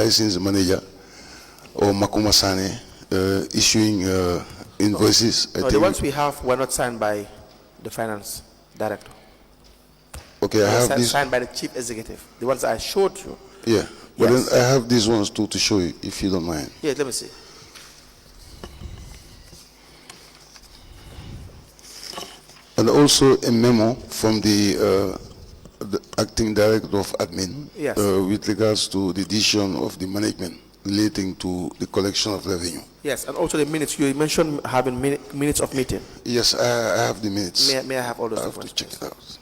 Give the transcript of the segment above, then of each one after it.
licensed manager, or Makuma Sane, issuing invoices. No, the ones we have were not signed by the finance director. Okay, I have this. Signed by the chief executive. The ones I showed you. Yeah, but Yes. then I have these ones too to show you, if you don't mind. Yeah, let me see. And also a memo from the acting director of admin, Yes. With regards to the decision of the management relating to the collection of revenue. Yes, and also the minutes. You mentioned having minutes of meeting. Yes, I have the minutes. May I have all those I have to documents, check it out.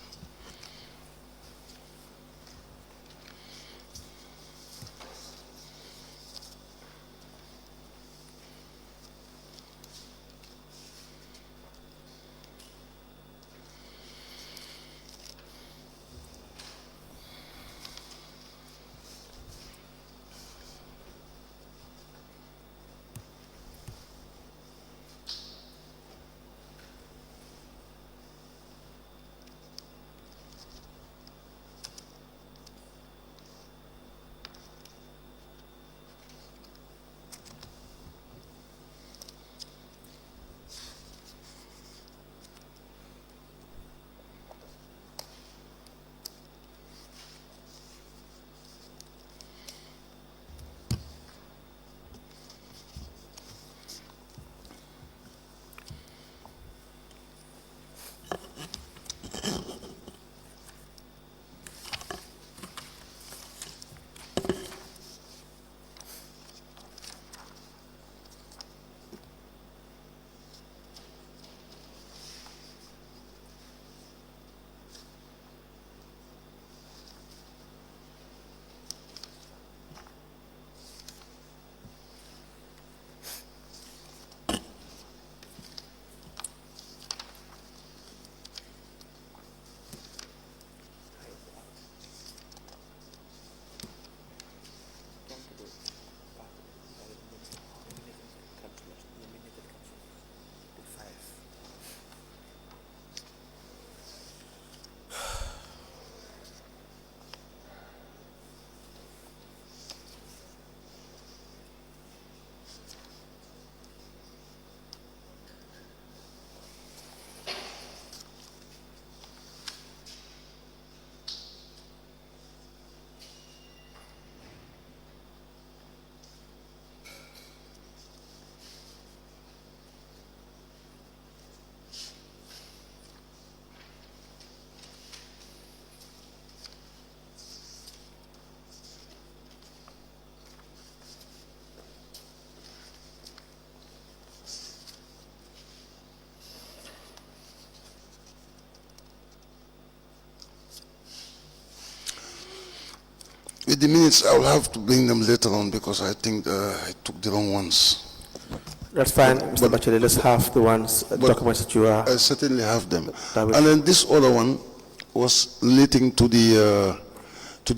With the minutes, I will have to bring them later on because I think I took the wrong ones. That's fine, Mr. Bachele. Let's have the ones, documents that you are. I certainly have them. And then this other one was relating to the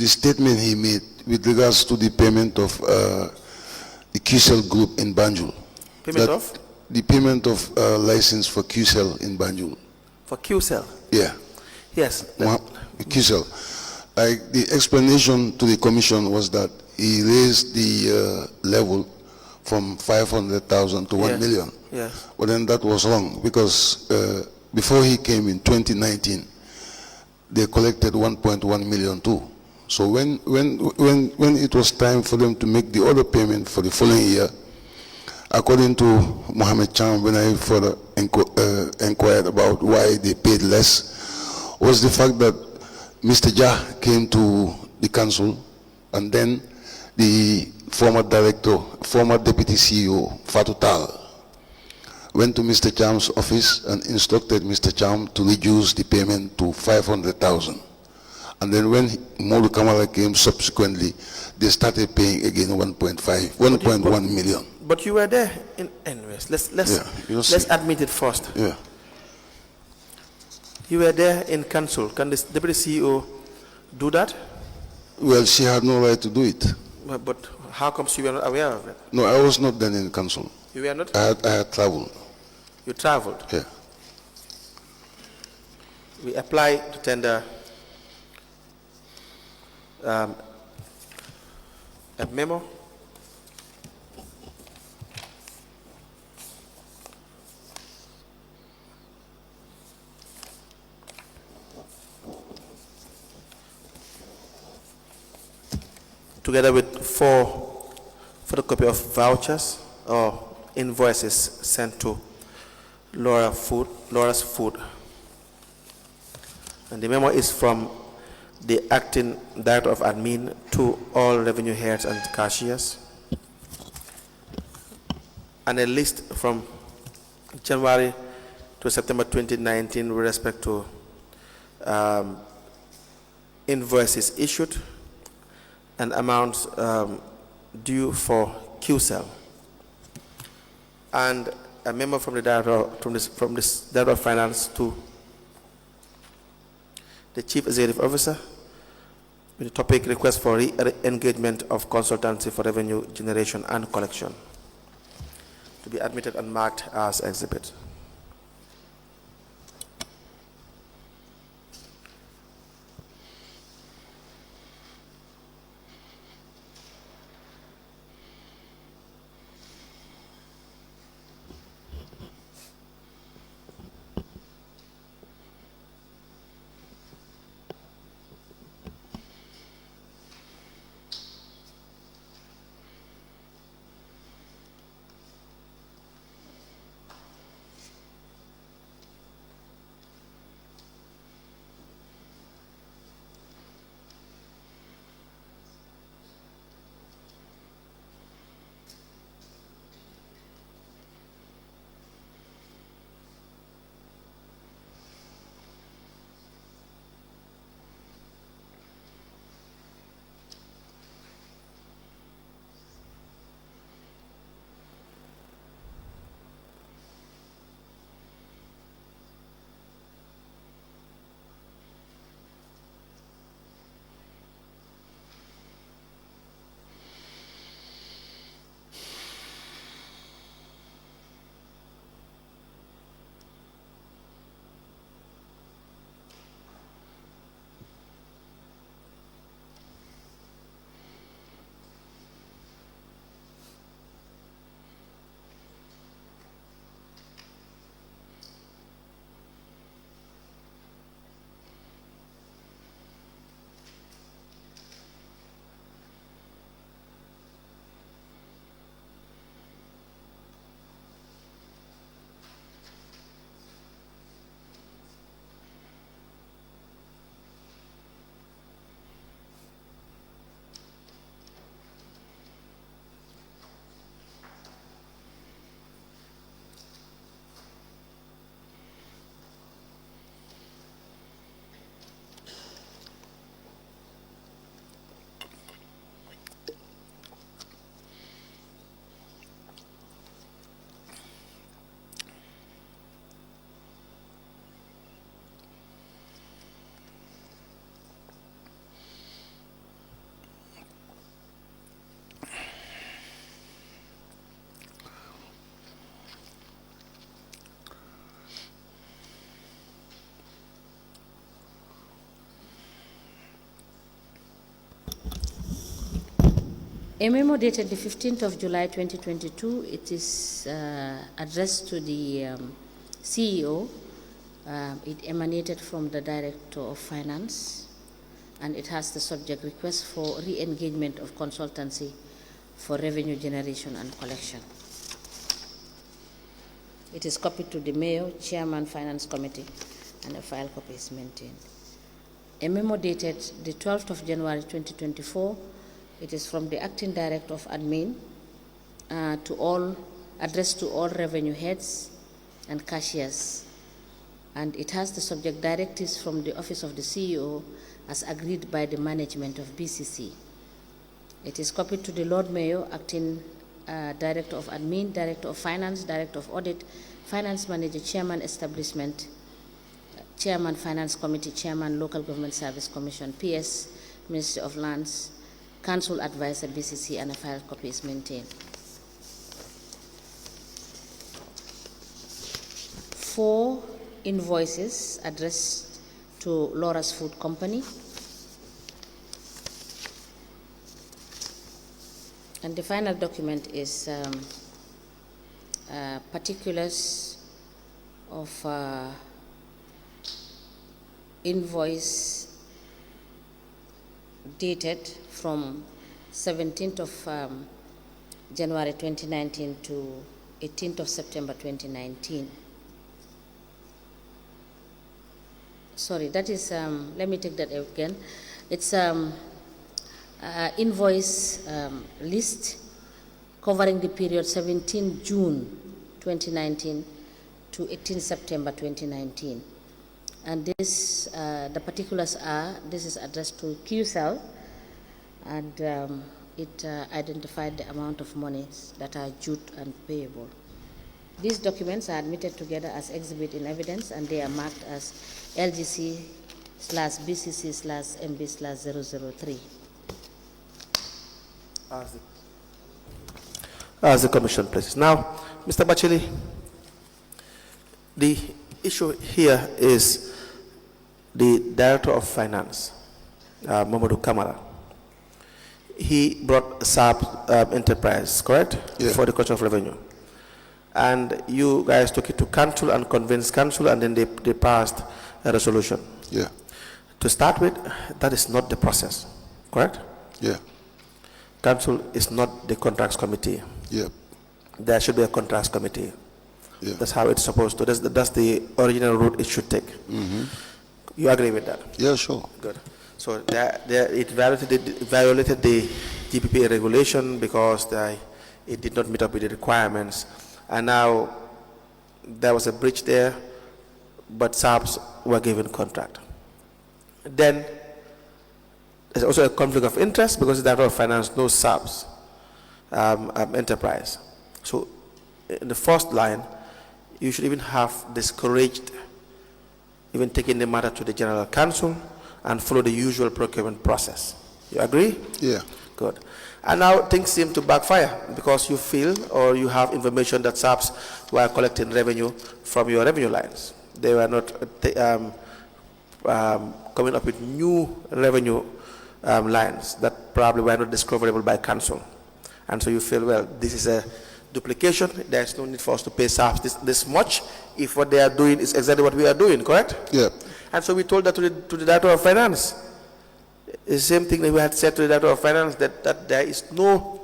statement he made with regards to the payment of the QCell group in Banjul. Payment of? The payment of license for QCell in Banjul. For QCell? Yeah. Yes. QCell. The explanation to the commission was that he raised the level from 500,000 to 1 million. Yes. But then that was wrong because before he came in 2019, they collected 1.1 million too. So when it was time for them to make the other payment for the following year, according to Mohammed Cham, when I further inquired about why they paid less, was the fact that Mr. Jah came to the council, and then the former deputy CEO, Fatou Tal, went to Mr. Cham's office and instructed Mr. Cham to reduce the payment to 500,000. And then when Modu Kamara came subsequently, they started paying again 1.1 million. But you were there anyways. Let's admit it first. Yeah. You were there in council. Can the deputy CEO do that? Well, she had no right to do it. But how come you were not aware of it? No, I was not then in council. You were not? I had traveled. You traveled? Yeah. We applied to tender a memo together with 4 photocopy of vouchers or invoices sent to Laura's Food. And the memo is from the acting director of admin to all revenue heads and cashiers. And a list from January to September 2019 with respect to invoices issued and amounts due for QCell. And a memo from the director from this director of finance to the chief executive officer with the topic request for re-engagement of consultancy for revenue generation and collection to be admitted and marked as exhibit. A memo dated the 15th of July 2022, it is addressed to the CEO. It emanated from the Director of Finance, and it has the subject request for re-engagement of consultancy for revenue generation and collection. It is copied to the Mayor, Chairman, Finance Committee, and a file copy is maintained. A memo dated the 12th of January 2024, it is from the Acting Director of Admin addressed to all revenue heads and cashiers. And it has the subject directives from the Office of the CEO as agreed by the management of BCC. It is copied to the Lord Mayor, Acting Director of Admin, Director of Finance, Director of Audit, Finance Manager, Chairman Establishment, Chairman Finance Committee, Chairman Local Government Service Commission, PS, Ministry of Lands, Council Advisor, BCC, and a file copy is maintained. 4 invoices addressed to Laura's Food Company. And the final document is particulars of invoice dated from 17th of January 2019 to 18th of September 2019. Sorry, that is, let me take that again. It's invoice list covering the period 17 June 2019 to 18 September 2019. And this, the particulars are, this is addressed to QCell, and it identified the amount of monies that are due and payable. These documents are admitted together as exhibit in evidence, and they are marked as LGC/BCC/MB/003. As the Commission places. Now, Mr. Bachili, the issue here is the Director of Finance, Mamadou Kamara. He brought SAP Enterprise, correct? Yeah. For the collection of revenue. And you guys took it to council and convinced council, and then they passed a resolution. Yeah. To start with, that is not the process, correct? Yeah. Council is not the contracts committee. Yeah. There should be a contracts committee. Yeah. That's how it's supposed to. That's the original route it should take. Mm-hmm. You agree with that? Yeah, sure. Good. So it violated the GPPA regulation because it did not meet up with the requirements. And now there was a breach there, but SAPs were given contract. Then there's also a conflict of interest because the Director of Finance knows SAPs enterprise. So in the first line, you should even have discouraged even taking the matter to the General Council and follow the usual procurement process. You agree? Yeah. Good. And now things seem to backfire because you feel or you have information that SAPs were collecting revenue from your revenue lines. They were not coming up with new revenue lines that probably were not discoverable by council. And so you feel, well, this is a duplication. There's no need for us to pay SAPs this much if what they are doing is exactly what we are doing, correct? Yeah. And so we told that to the Director of Finance. The same thing that we had said to the Director of Finance, that there is no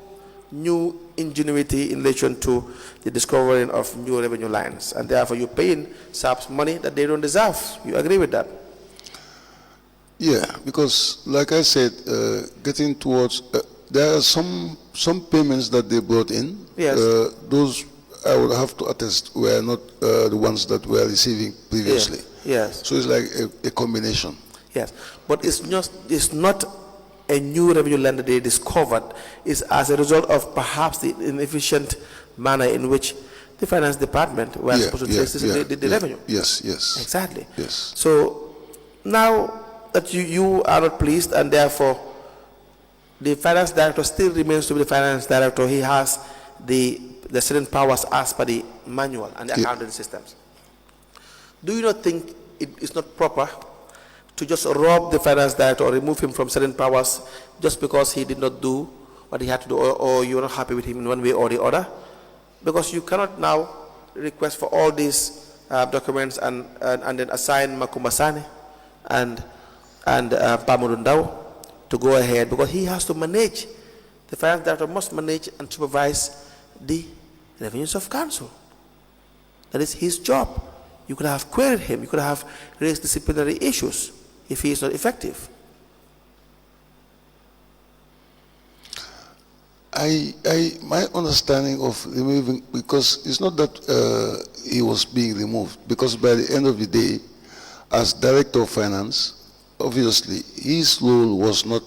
new ingenuity in relation to the discovering of new revenue lines. And therefore you're paying SAPs money that they don't deserve. You agree with that? Yeah, because like I said, getting towards, there are some payments that they brought in. Yes. Those I would have to attest were not the ones that were receiving previously. Yes. So it's like a combination. Yes, but it's not a new revenue line that they discovered. It's as a result of perhaps the inefficient manner in which the finance department was supposed to trace the revenue. Yes, yes. Exactly. Yes. So now that you are not pleased, and therefore the finance director still remains to be the finance director, he has the certain powers as per the manual and the accounting systems. Do you not think it is not proper to just rob the finance director or remove him from certain powers just because he did not do what he had to do, or you're not happy with him in one way or the other? Because you cannot now request for all these documents and then assign Makumasane and Pamudundao to go ahead, because he has to manage, the finance director must manage and supervise the revenues of council. That is his job. You could have queried him, you could have raised disciplinary issues if he is not effective. My understanding of removing, because it's not that he was being removed, because by the end of the day, as Director of Finance, obviously his role was not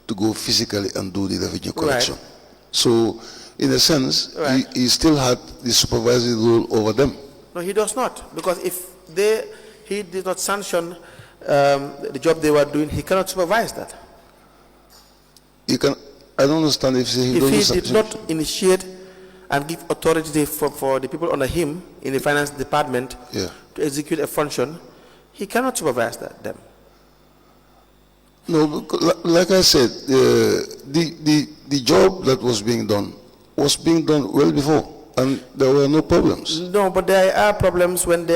to go physically and do the revenue collection. Right. So in a sense, Right. he still had the supervisory role over them. No, he does not, because if he did not sanction the job they were doing, he cannot supervise that. I don't understand if he did not initiate and give authority for the people under him in the finance department to execute a function, he cannot supervise them. No, like I said, the the job that was being done well before, and there were no problems. No, but there are problems when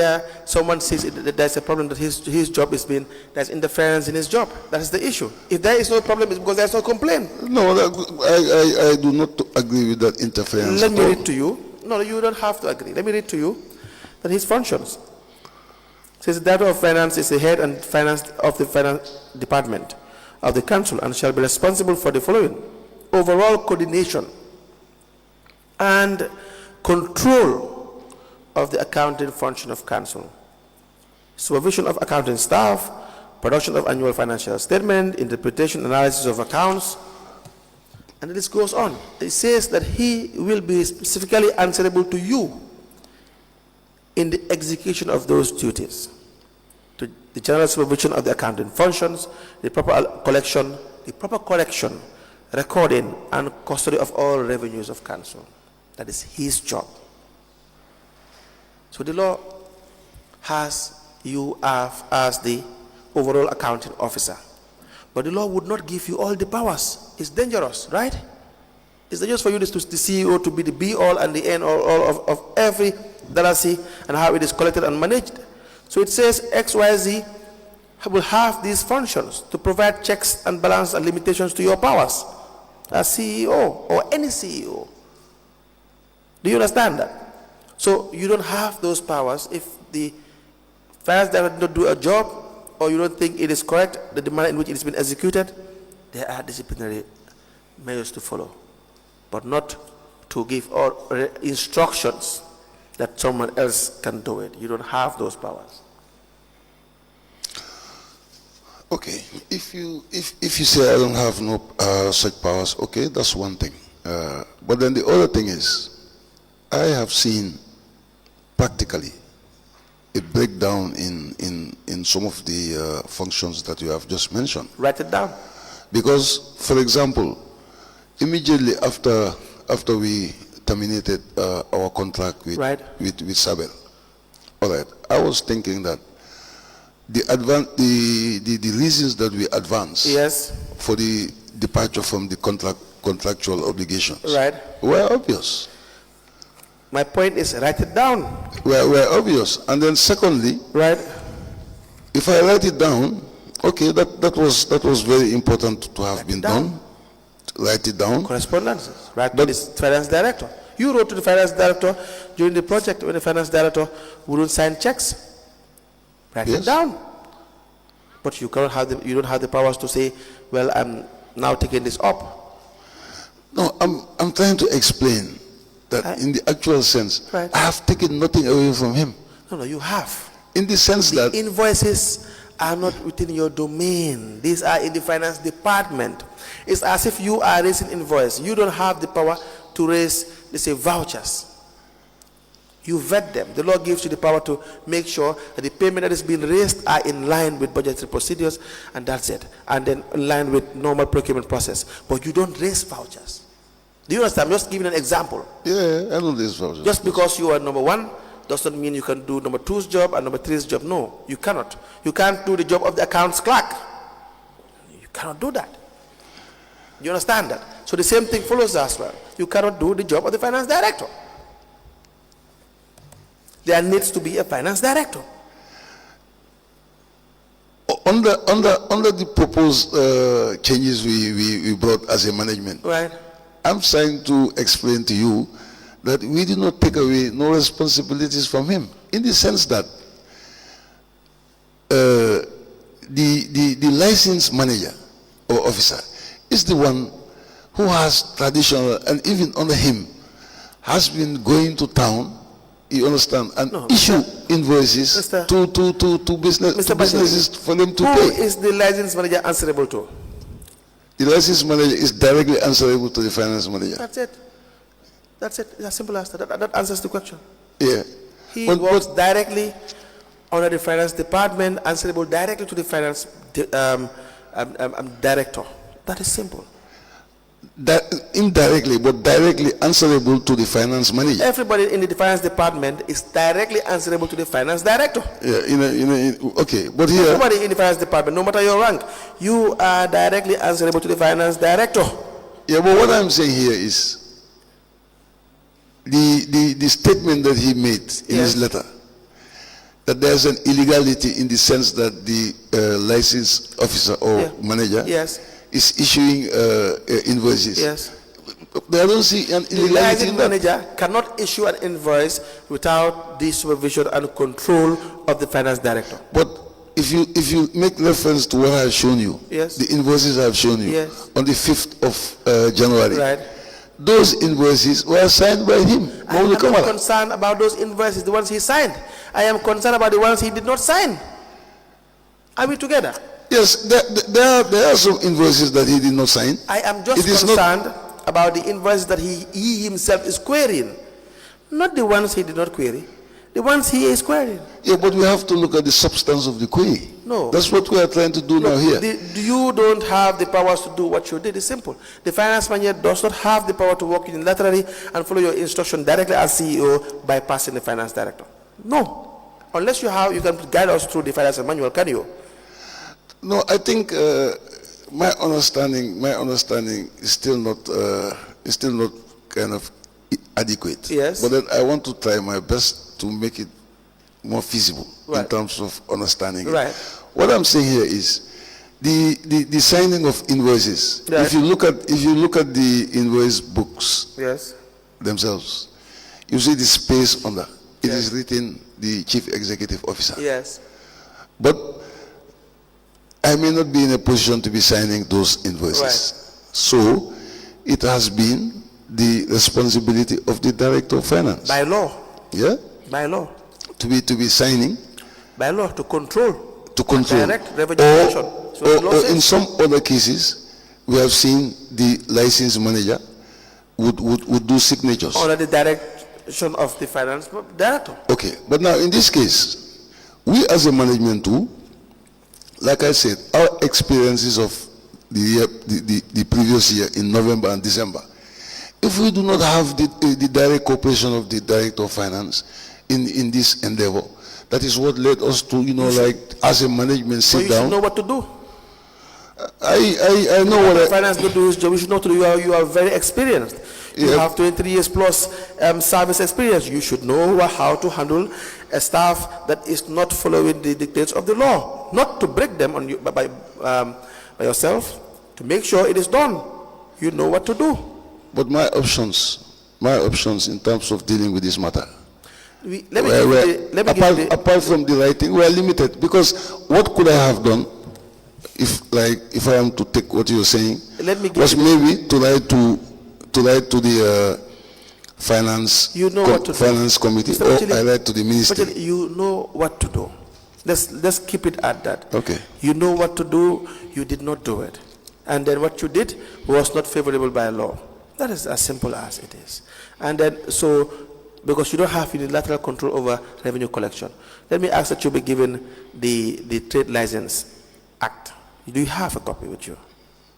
someone says that there's a problem that his job is being, there's interference in his job. That is the issue. If there is no problem, it's because there's no complaint. No, I do not agree with that interference. Let me read to you. No, you don't have to agree. Let me read to you that his functions. It says the Director of Finance is the head and finance of the finance department of the council and shall be responsible for the following: overall coordination and control of the accounting function of council, supervision of accounting staff, production of annual financial statement, interpretation, analysis of accounts, and this goes on. It says that he will be specifically answerable to you in the execution of those duties, to the general supervision of the accounting functions, the proper collection, recording, and custody of all revenues of council. That is his job. So the law has you as the overall accounting officer, but the law would not give you all the powers. It's dangerous, right? It's dangerous for you, the CEO, to be the be-all and the end-all of every delicacy and how it is collected and managed. So it says XYZ will have these functions to provide checks and balance and limitations to your powers as CEO or any CEO. Do you understand that? So you don't have those powers if the finance director does not do a job, or you don't think it is correct, the manner in which it has been executed. There are disciplinary measures to follow, but not to give all instructions that someone else can do it. You don't have those powers. Okay, if you say I don't have no such powers, okay, that's one thing. But then the other thing is, I have seen practically a breakdown in some of the functions that you have just mentioned. Write it down. Because, for example, immediately after we terminated our contract with Sabel, all right, I was thinking that the reasons that we advanced for the departure from the contractual obligations were obvious. My point is, write it down. Were obvious. And then secondly, if I write it down, okay, that was very important to have been done. Write it down. Correspondences. Write to the finance director. You wrote to the finance director during the project when the finance director wouldn't sign checks. Write it down. But you cannot have you don't have the powers to say, well, I'm now taking this up. No, I'm trying to explain that in the actual sense, I have taken nothing away from him. No, you have. In the sense that invoices are not within your domain. These are in the finance department. It's as if you are raising invoice. You don't have the power to raise, let's say, vouchers. You vet them. The law gives you the power to make sure that the payment that is being raised are in line with budgetary procedures, and that's it. And then in line with normal procurement process. But you don't raise vouchers. Do you understand? I'm just giving an example. Yeah, I don't raise vouchers. Just because you are number one doesn't mean you can do number two's job and number three's job. No, you cannot. You can't do the job of the accounts clerk. You cannot do that. You understand that? So the same thing follows as well. You cannot do the job of the finance director. There needs to be a finance director. Under the proposed changes we brought as a management, I'm trying to explain to you that we did not take away no responsibilities from him, in the sense that the license manager or officer is the one who has traditional, and even under him has been going to town, you understand, and issue invoices to businesses for them to pay. Who is the license manager answerable to? The license manager is directly answerable to the finance manager. That's it. That's it. It's as simple as that. That answers the question. Yeah. He works directly under the finance department, answerable directly to the finance director. That is simple. That indirectly, but directly answerable to the finance manager. Everybody in the finance department is directly answerable to the finance director. Yeah, okay, but here everybody in the finance department, no matter your rank, you are directly answerable to the finance director. Yeah, but what I'm saying here is the statement that he made in Yes. his letter, that there's an illegality in the sense that the licensed officer or Yeah. manager Yes. is issuing invoices. Yes. But I don't see an The illegality licensed in that. manager cannot issue an invoice without the supervision and control of the finance director. But if you make reference to what I have shown you, Yes. the invoices I have shown you Yes. on the 5th of January, Right. those invoices were signed by him. I'm Maulu not Kamara. concerned about those invoices, the ones he signed. I am concerned about the ones he did not sign. Are we together? Yes, there are some invoices that he did not sign. I am just It is not- concerned about the invoices that he himself is querying, not the ones he did not query, the ones he is querying. Yeah, but we have to look at the substance of the query. No. That's what we are trying to do now here. You don't have the powers to do what you did. It's simple. The finance manager does not have the power to work unilaterally and follow your instruction directly as CEO bypassing the finance director. No. Unless you can guide us through the finance manual, can you? No, I think my understanding is still not kind of adequate. Yes. But then I want to try my best to make it more feasible in Right. terms of understanding it. Right. What I'm saying here is the signing of invoices. Right. If you look at the invoice books Yes. themselves, you see the space under. It Yes. is written the chief executive officer. Yes. But I may not be in a position to be signing those invoices. Right. So it has been the responsibility of the director of finance. By law. Yeah? By law. To be signing, By law, to control. to control. Direct revenue collection. So the law Or says- in some other cases, we have seen the license manager would do signatures. Under the direction of the finance director. Okay, but now in this case, we as a management too, like I said, our experiences of the previous year in November and December, if we do not have the direct cooperation of the director of finance in this endeavor, that is what led us to, like as a management So sit you should down. know what to do. I know what The I, finance don't do his job. You should know what to do. You are very experienced. You Yeah. have 23 years plus service experience. You should know how to handle a staff that is not following the dictates of the law. Not to break them on you by yourself. To make sure it is done. You know what to do. but my options in terms of dealing with this matter, Let me give you the apart from the writing, we are limited, because what could I have done if I am to take what you're saying, Let me give was you maybe to write to the finance You know what to do. finance committee, Mr. or Machili, I write to the ministry. Machili, you know what to do. Let's keep it at that. Okay. You know what to do. You did not do it, and then what you did was not favorable by law. That is as simple as it is. And then because you don't have unilateral control over revenue collection, let me ask that you be given the Trade License Act. Do you have a copy with you?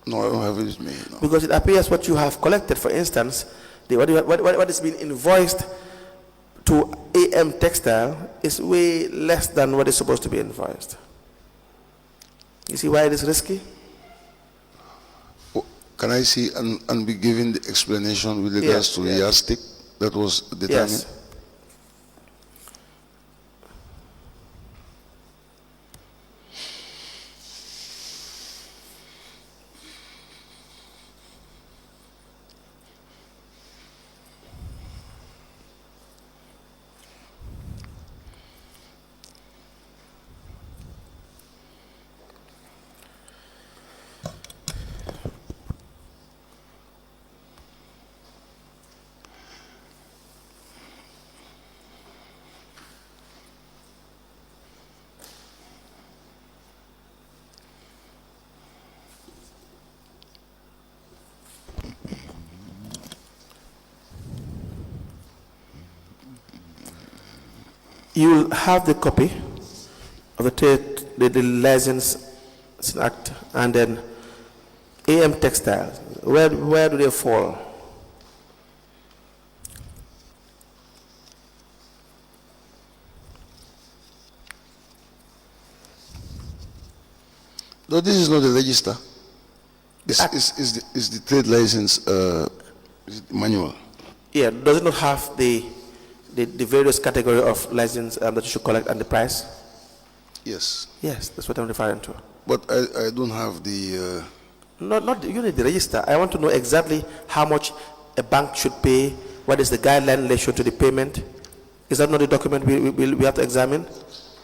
No, I don't have it with me. No. Because it appears what you have collected, for instance, what is being invoiced to AM Textile is way less than what is supposed to be invoiced. You see why it is risky? Can I see and be given the explanation with regards Yes, to yes. the yardstick that was determined? Yes. You will have the copy of the License Act, and then AM Textiles. Where do they fall? No, this is not the register. Is the trade license is it manual? Yeah, does it not have the various category of license that you should collect and the price? Yes, Yes, that's what I'm referring to. but I don't have the. Not you need the register. I want to know exactly how much a bank should pay. What is the guideline relation to the payment? Is that not the document we have to examine?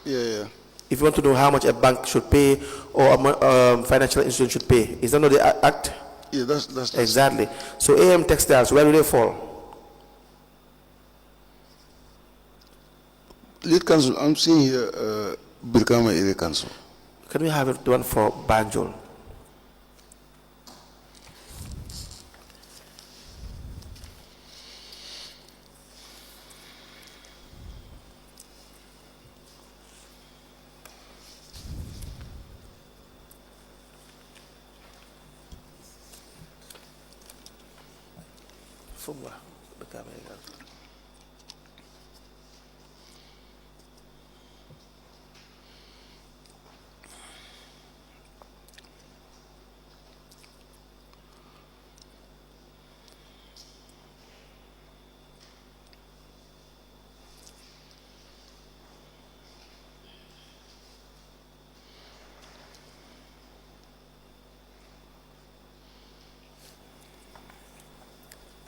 Yeah. If you want to know how much a bank should pay or a financial institution should pay, is that not the act? Yeah, that's Exactly. So AM textiles, where do they fall? Lead council. I'm seeing here Birkama Area Council. Can we have the one for Banjul? Fumba, Birkama Area Council.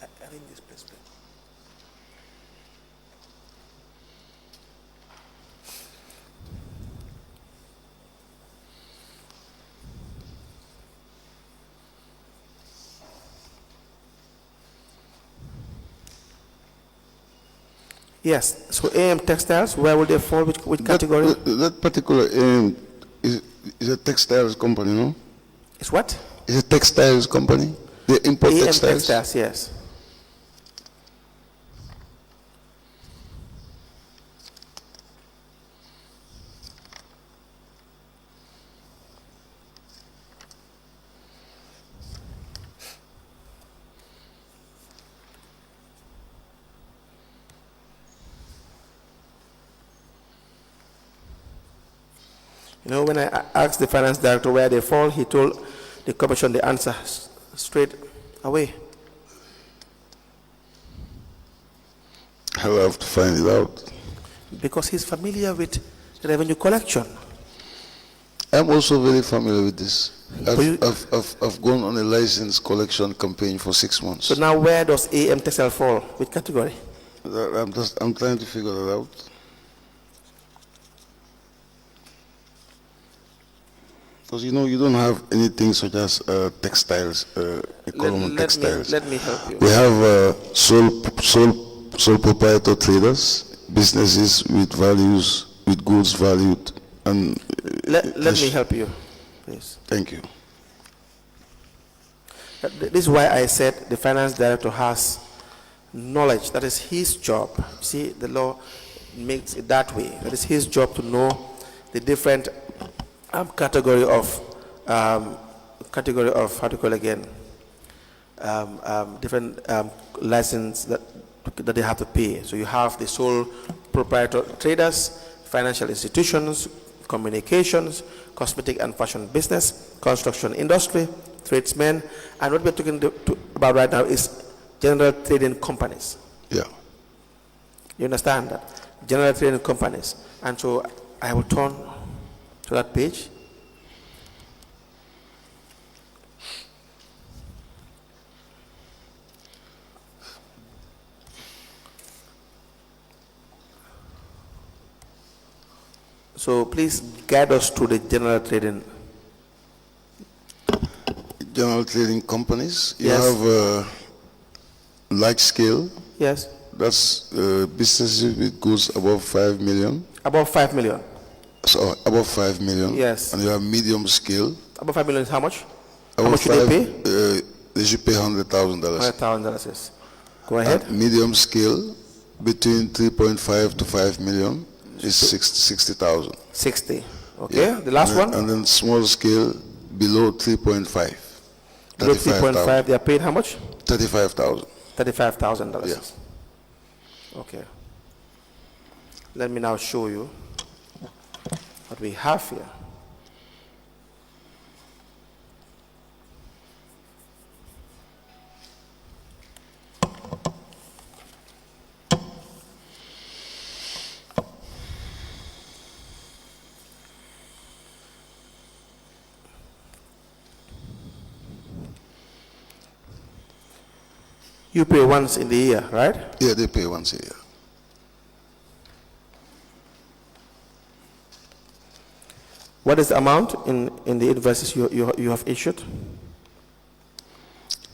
I think this place. Yes. So AM textiles, where will they fall? Which category? That particular is a textiles company, no? It's what? It's a textiles company. They import AM textiles. textiles, yes. You know, when I asked the finance director where they fall, he told the commission the answer straight away. I'll have to find it out. Because he's familiar with revenue collection. I'm also very familiar with this. you- I've gone on a license collection campaign for 6 months. So now where does AM textile fall? Which category? I'm trying to figure that out. Because you know you don't have anything such as textiles, economic textiles. Let me help you. We have sole proprietor traders, businesses with values, with goods valued, and Let me help you, please. thank you. This is why I said the finance director has knowledge. That is his job. See, the law makes it that way. That is his job to know the different category of how to call again, different license that they have to pay. So you have the sole proprietor traders, financial institutions, communications, cosmetic and fashion business, construction industry, tradesmen, and what we're talking about right now is general trading companies. Yeah. You understand that? General trading companies. And so I will turn to that page. So please guide us to the general trading. General trading companies. You Yes. have large scale. Yes. That's businesses with goods above 5 million. Above 5 million. So above 5 million. Yes. And you have medium scale. Above 5 million is how much? How Above much should they pay? They should pay $100,000. $100,000. Yes. Go ahead. Medium scale, between 3.5 to 5 million, is 60,000. 60. Okay. The last one? And then small scale, below 3.5. Below 3.5, they are paid how much? 35,000. $35,000. Yes. Okay. Let me now show you what we have here. You pay once in the year, right? Yeah, they pay once a year. What is the amount in the invoices you have issued?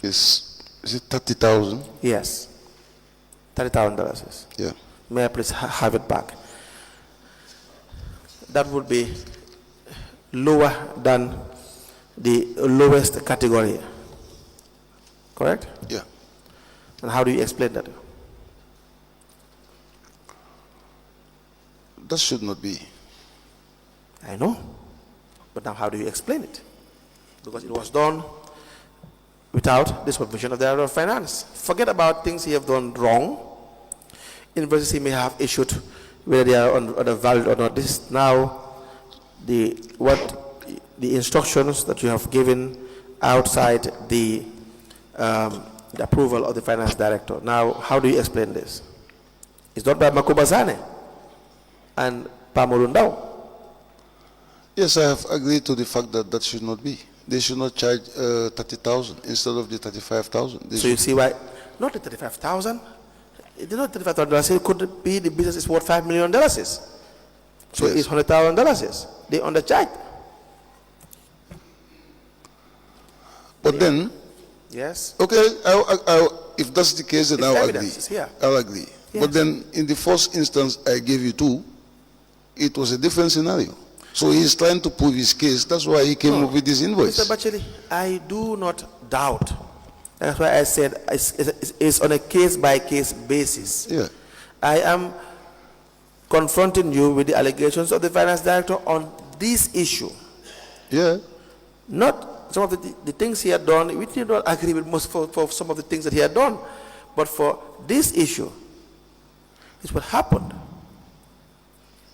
Is it 30,000? Yes. $30,000. Yeah. May I please have it back? That would be lower than the lowest category. Correct? Yeah. And how do you explain that? That should not be. I know. But now how do you explain it? Because it was done without the supervision of the Director of Finance. Forget about things he have done wrong. Invoices he may have issued, whether they are valid or not. This is now the instructions that you have given outside the approval of the Finance Director. Now, how do you explain this? It's done by Makubazane and Pamurundao. Yes, I have agreed to the fact that that should not be. They should not charge 30,000 instead of the 35,000. So you see why? Not the 35,000. It's not $35,000. It could be the business is worth $5 million. So Yes. it's $100,000. They undercharge. But then, Yes. okay, if that's the case, then It's I'll evidence, agree. it's here. I'll agree. Yes. But then, in the first instance I gave you two, it was a different scenario. So he's trying to prove his case. That's why he came up with this invoice. Mr. Bacheli, I do not doubt. That's why I said it's on a case-by-case basis. Yeah. I am confronting you with the allegations of the Finance Director on this issue. Yeah. Not some of the things he had done. We did not agree with most for some of the things that he had done. But for this issue, it's what happened.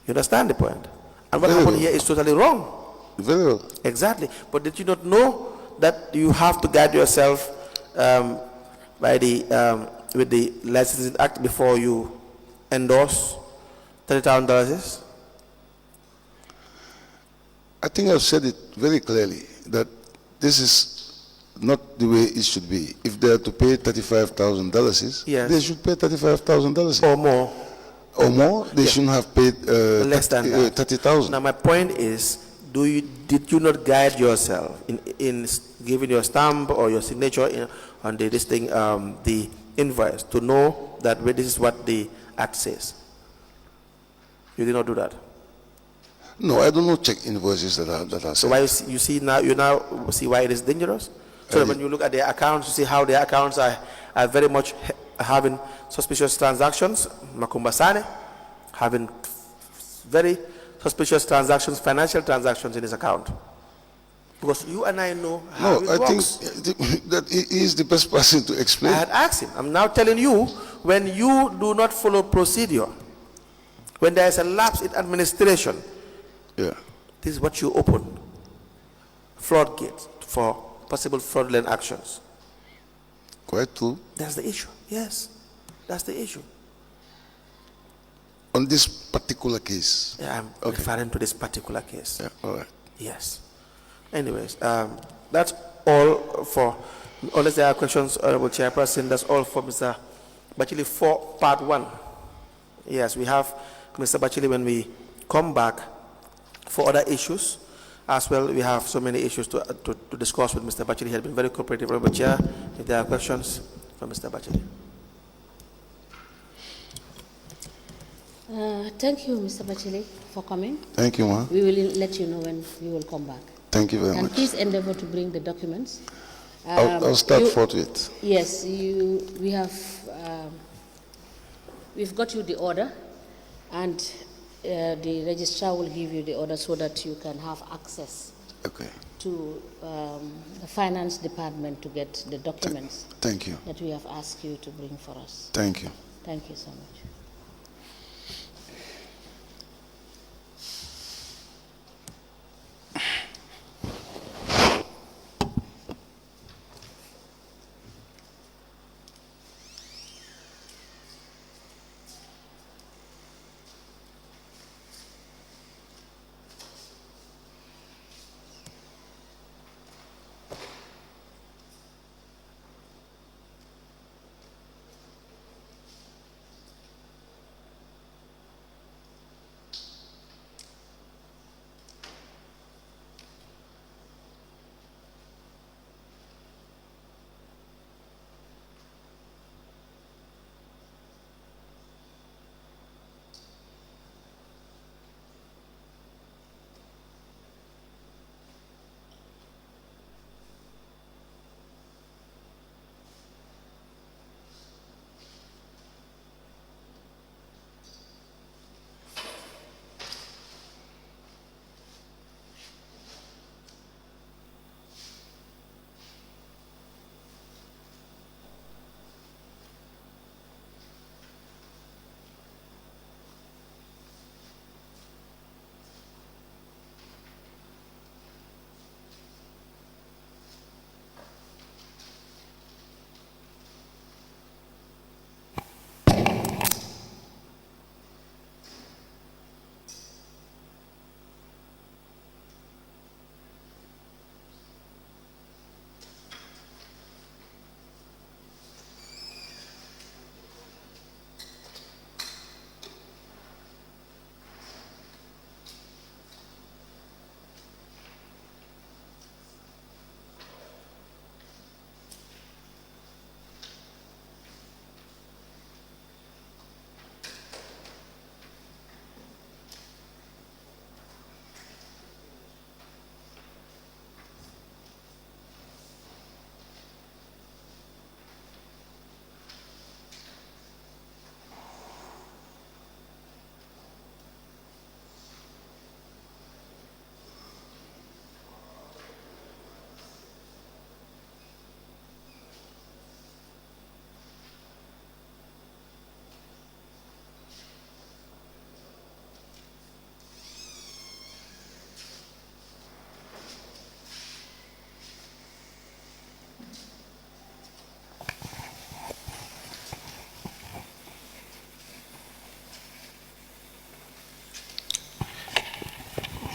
You understand the point? And what Very happened well. here is totally wrong. Very well. Exactly. But did you not know that you have to guide yourself by the with the Licensing Act before you endorse $30,000? I think I've said it very clearly that this is not the way it should be. If they are to pay $35,000, Yes. they should pay $35,000 Or more. or more. They shouldn't have paid Less than that. 30,000. Now my point is, did you not guide yourself in giving your stamp or your signature on this thing, the invoice, to know that this is what the act says? You did not do that. No, I don't know check invoices that are So sent. why you see now see why it is dangerous? So that when you look at their accounts, you see how their accounts are very much having suspicious transactions. Makumbasane having very suspicious transactions, financial transactions in his account. Because you and I know how No, it I works. think that he is the best person to I explain. had asked him. I'm now telling you, when you do not follow procedure, when there is a lapse in administration, Yeah. this is what you open. Floodgates for possible fraudulent actions. Quite true. That's the issue. Yes, that's the issue. On this particular case. Yeah, I'm Okay. referring to this particular case. Yeah, all right. Yes. Anyways, that's all for, unless there are questions, Honorable Chairperson, that's all for Mr. Bachili for part one. Yes, we have Mr. Bachili when we come back for other issues. As well, we have so many issues to discuss with Mr. Bachili. He has been very cooperative, Honorable Chair. If there are questions for Mr. Bachili. Thank you, Mr. Bachili, for coming. Thank you, ma. We will let you know when we will come back. Thank you very And much. please endeavor to bring the documents. I'll start you- forthwith. Yes, we have, we've got you the order, and the registrar will give you the order so that you can have access Okay. to the finance department to get the documents Thank you. that we have asked you to bring for us. Thank you. Thank you so much.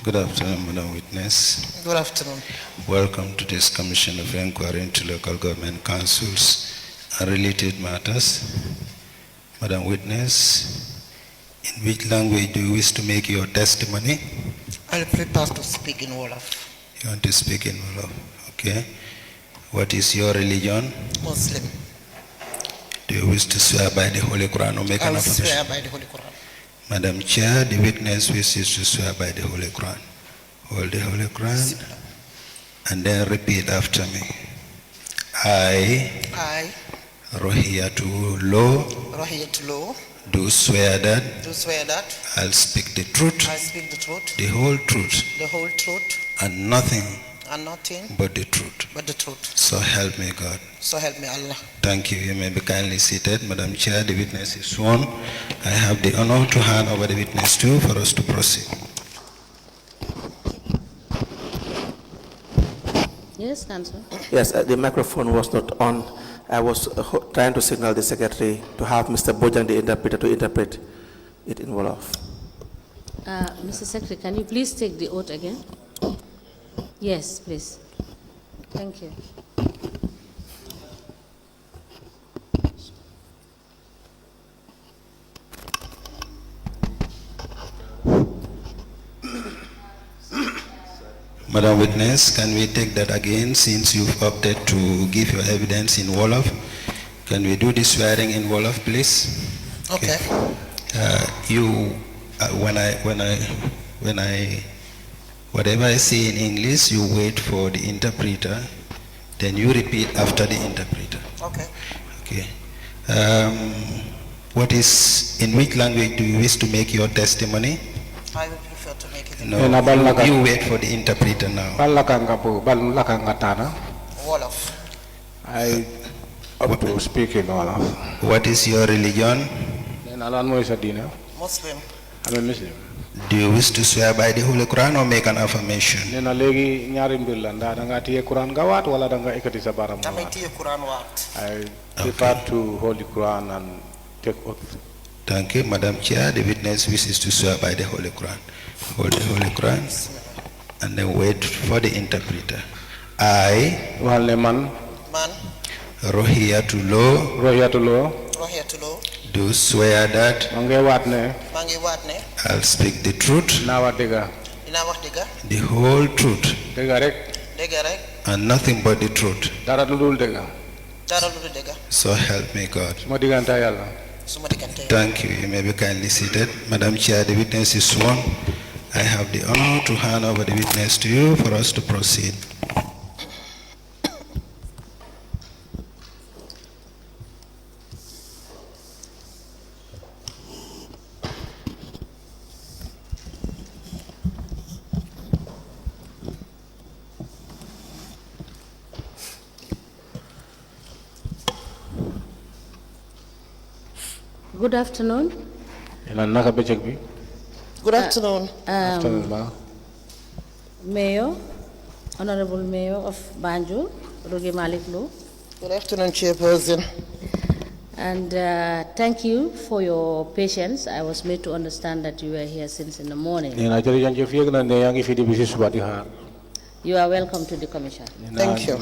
Good afternoon, Madam Witness. Good afternoon. Welcome to this Commission of Inquiry into Local Government Councils and related matters. Madam Witness, in which language do you wish to make your testimony? I'll prepare to speak in Wolof. You want to speak in Wolof? Okay. What is your religion? Muslim. Do you wish to swear by the Holy Quran or make an I'll affirmation? swear by the Holy Quran. Madam Chair, the witness wishes to swear by the Holy Quran. Hold the Holy Quran and then repeat after me. I, Rohiyatu Law, do swear that I'll speak the truth, I speak the truth, the whole truth, and nothing but the truth. So help me God. So help me Allah. Thank you. You may be kindly seated. Madam Chair, the witness is sworn. I have the honor to hand over the witness to you for us to proceed. Yes, Council. Yes, the microphone was not on. I was trying to signal the secretary to have Mr. Bojang, the interpreter, to interpret it in Wolof. Mr. Secretary, can you please take the oath again? Yes, please. Thank you. Madam Witness, can we take that again since you've opted to give your evidence in Wolof? Can we do the swearing in Wolof, please? Okay. Whatever I say in English, you wait for the interpreter, then you repeat after the interpreter. Okay. Okay. In which language do you wish to make your testimony? I would prefer to make it in No, you wait for the interpreter now. Wolof. I up to speak in Wolof. What is your religion? Muslim. I'm a Muslim. Do you wish to swear by the Holy Quran or make an affirmation? Nena legi ñaari mbir la nda danga tiye Quran nga waat wala danga ekati sa baram nga Damay waat. tiye Quran waat. I prefer to hold the Quran and take oath. Thank you, Madam Chair. The witness wishes to swear by the Holy Quran. Hold the Holy Quran and then wait for the interpreter. I, Wale man Rohiyatu Law, do swear that mangi waat ne I'll speak the truth, na wa dega the whole truth, dega rek and nothing but the truth. dara ludul dega. So help me God. Suma diganta yalla. Thank you. You may be kindly seated. Madam Chair, the witness is sworn. I have the honor to hand over the witness to you for us to proceed. Good afternoon. Ila naka becek bi. Good afternoon. Afternoon ba. Mayor, Honorable Mayor of Banjul, Roge Malik Lo. Good afternoon, Chairperson. And thank you for your patience. I was made to understand that you were here since in the morning. Nena jari janje fiye na ne yangi fidi bisi suba di har. You are welcome to the commission. Thank you.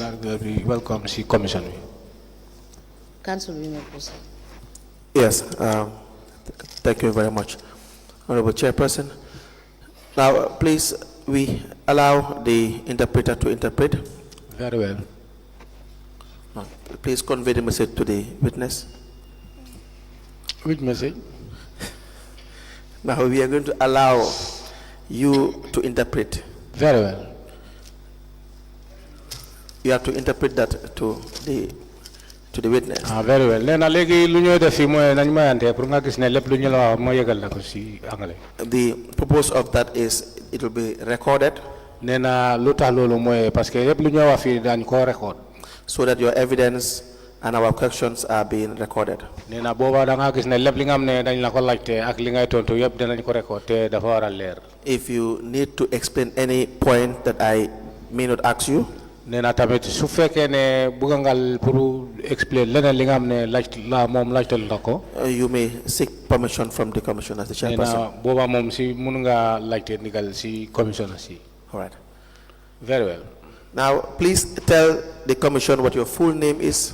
Welcome si commission bi. Council, we may proceed. Yes, thank you very much, Honorable Chairperson. Now, please, we allow the interpreter to interpret. Very well. Please convey the message to the witness. Which message? Now, we are going to allow you to interpret. Very well. You have to interpret that to the witness. Very well. Nena legi lunyo da fi mo nañ mayante pour nga gis ne lepp luñu la wax mo yegal la ko ci anglais. The purpose of that is it will be recorded. Nena lutax lolu moy parce que lepp luñu wax fi dañ ko record. So that your evidence and our questions are being recorded. Nena boba da nga gis ne lepp li nga am ne dañ la ko laajte ak li ngay tontu yépp dinañ ko record te dafa wara leer. If you need to explain any point that I may not ask you, nena tamit su fekkee ne bëgg ngal pour explain leneen li nga xam ne la moom laajtal la ko you may seek permission from the commission as the chairperson. nena booba moom si mun nga laajte ndigal si commissioner si. All right. Very well. Now, please tell the commission what your full name is.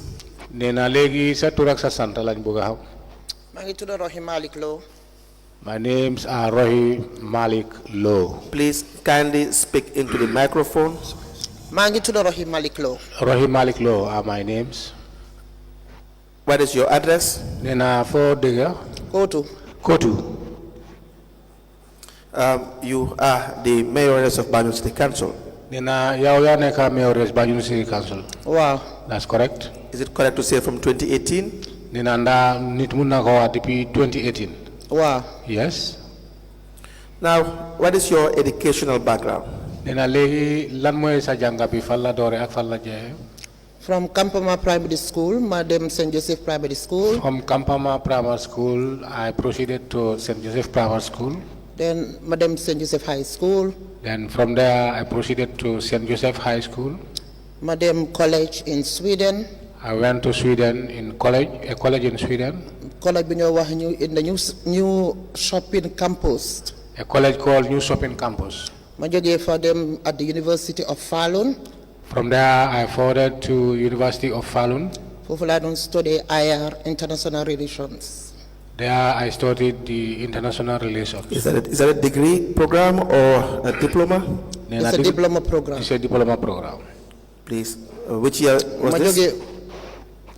nena léegi sa tur ak sa sant lañ bëgg a xam. maa ngi tudd Rohi Malik Lo. My names are Rohi Malik Lo. Please kindly speak into the microphone. maa ngi tudd Rohi Malik Lo. Rohi Malik Lo are my names. What is your address? nena foo dëgga Kotu. You are the mayoress of Banjul City Council. nena yow yaa nekk mayoress Banjul City Council. waaw. That's correct. Is it correct to say from 2018? nena ndaa nit mun na ko wax depuis 2018. waaw. Yes. Now, what is your educational background? nena léegi lan mooy sa jànga bi fan la doore ak fan la jeexee. From Kampama Primary School, Madam St. Joseph Primary School. From Kampama Primary School, I proceeded to St. Joseph Primary School. Then Madam St. Joseph High School. Then from there, I proceeded to St. Joseph High School. Madam College in Sweden. I went to Sweden in college, a college in Sweden. College bi ñoo wax in the new shopping campus. A college called New Shopping Campus. ma jógee fa dem at the University of Falun. From there, I forwarded to University of Falun. foofu laa doon study IR, International Relations. There, I studied the international relations. Is that a degree program or a diploma? It's a diploma program. It's a diploma program. Please, which year was ma this? jógee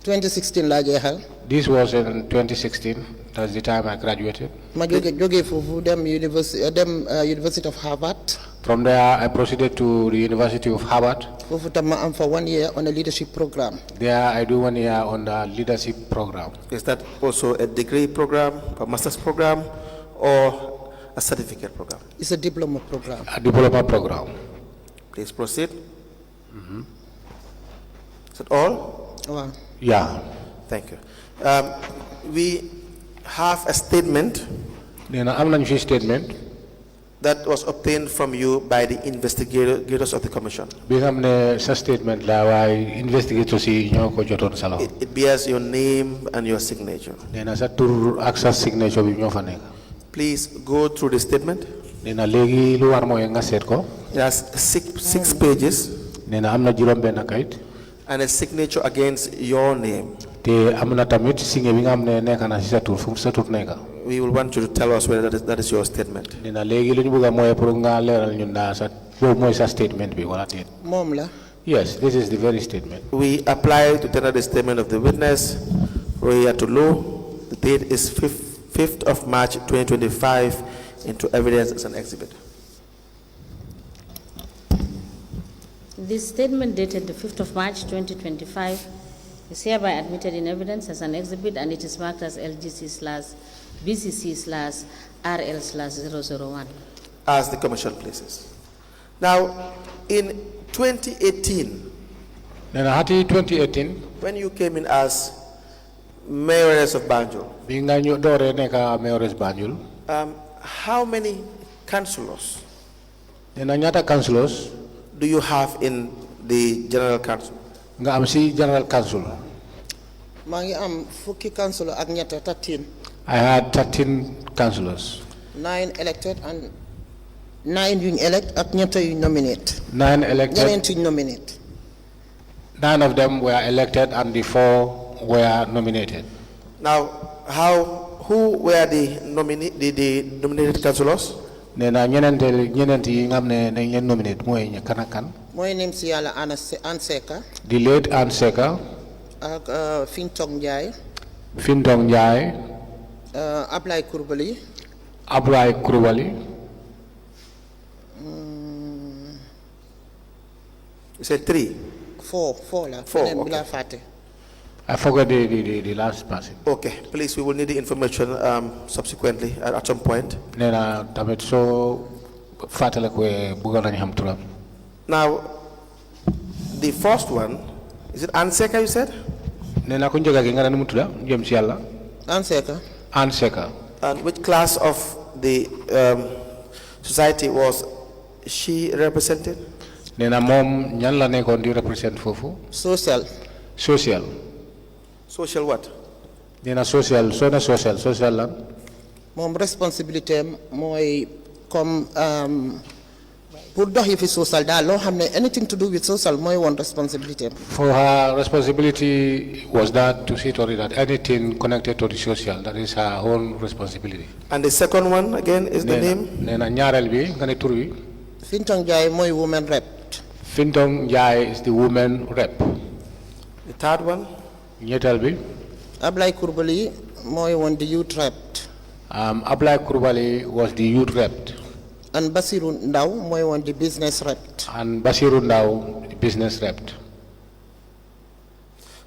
2016 laa jeexal. This was in 2016. That's the time I graduated. ma jógee foofu dem University of Harvard. From there, I proceeded to the University of Harvard. foofu tam ma am for 1 year on a leadership program. There, I do 1 year on the leadership program. Is that also a degree program, a master's program, or a certificate program? It's a diploma program. A diploma program. Please proceed. Is that all? waaw. Yeah. Thank you. We have a statement Then I'm not statement. that was obtained from you by the investigators of the commission. Bi nga xam ne sa statement la waaye investigators yi ñoo ko jotoon sa loxo. It bears your name and your signature. Nee na sa tur ak sa signature bi ñoo fa nekk. Please go through the statement. Nee na léegi lu war mooy nga seet ko. It has six pages Nee na am na juróom benn kayit. and a signature against your name. Te am na tamit signé bi nga xam ne nekk na si sa tur fu mu sa tur nekk. We will want you to tell us whether that is your statement. Nee na léegi lu ñu bëgg a mooy pour nga leeral ñun daa sa boobu mooy sa statement bi wala déet. moom la. Yes, this is the very statement. We apply to tender the statement of the witness, Roya Tulu. The date is 5th of March 2025 into evidence as an exhibit. This statement dated the 5th of March 2025 is hereby admitted in evidence as an exhibit, and it is marked as LGC/BCC/RL/001. As the commission places. Now, in 2018, Nee na hati 2018 when you came in as mayoress of Banjul, bi nga ñu dooree nekk mayoress Banjul. how many councillors Nee na ñaata councillors do you have in the general council? nga am si general council. maa ngi am fukki council ak ñett 13. I had 13 councillors. 9 elected and 9 yuñ elect ak ñett yuñ nominate. 9 elected. ñeneent yuñ nominate. 9 of them were elected and the 4 were nominated. Now, who were the nominated councillors? Nee na ñeneent yi nga xam ne dañ leen nominate mooy kan ak kan. mooy nim si yàlla Anseka The late Anseka, ak Fintong Ndiaye. Fintong Ndiaye, Ablay Coulibaly. Ablaye Coulibaly. You said 3. 4 la. Four, Feneen bi okay. laa fàtte. I forgot the last person. Okay, please, we will need the information subsequently at some point. Nee na tamit soo fàttale ko bëggoon nañu xam turam. Now, the first one, is it Anseka you said? Nee na ku njëkk gi nga ne nu mu tudda jëm si yàlla. Anseka Anseka. And which class of the society was she represented? Nena mom ñan la nekkoon di represent foofu. social. Social. Social what? Nena social social lan. Moom responsibilité am mooy comme pour dox yi fi social daal loo xam ne anything to do with social mooy woon responsibilité am. For her responsibility was that to see to it that anything connected to the social, that is her own responsibility. And the second one again is the name? Nena ñaareel bi nga ne tur wi. Fintong Jai mooy women rep. Fintong Jai is the women rep. The third one? ñetteel bi. Ablay Kurbali mooy woon the youth rep. Ablay Kurbali was the youth rep. And Basiru Ndaw mooy woon the business rep. And Basiru Ndaw, the business rep.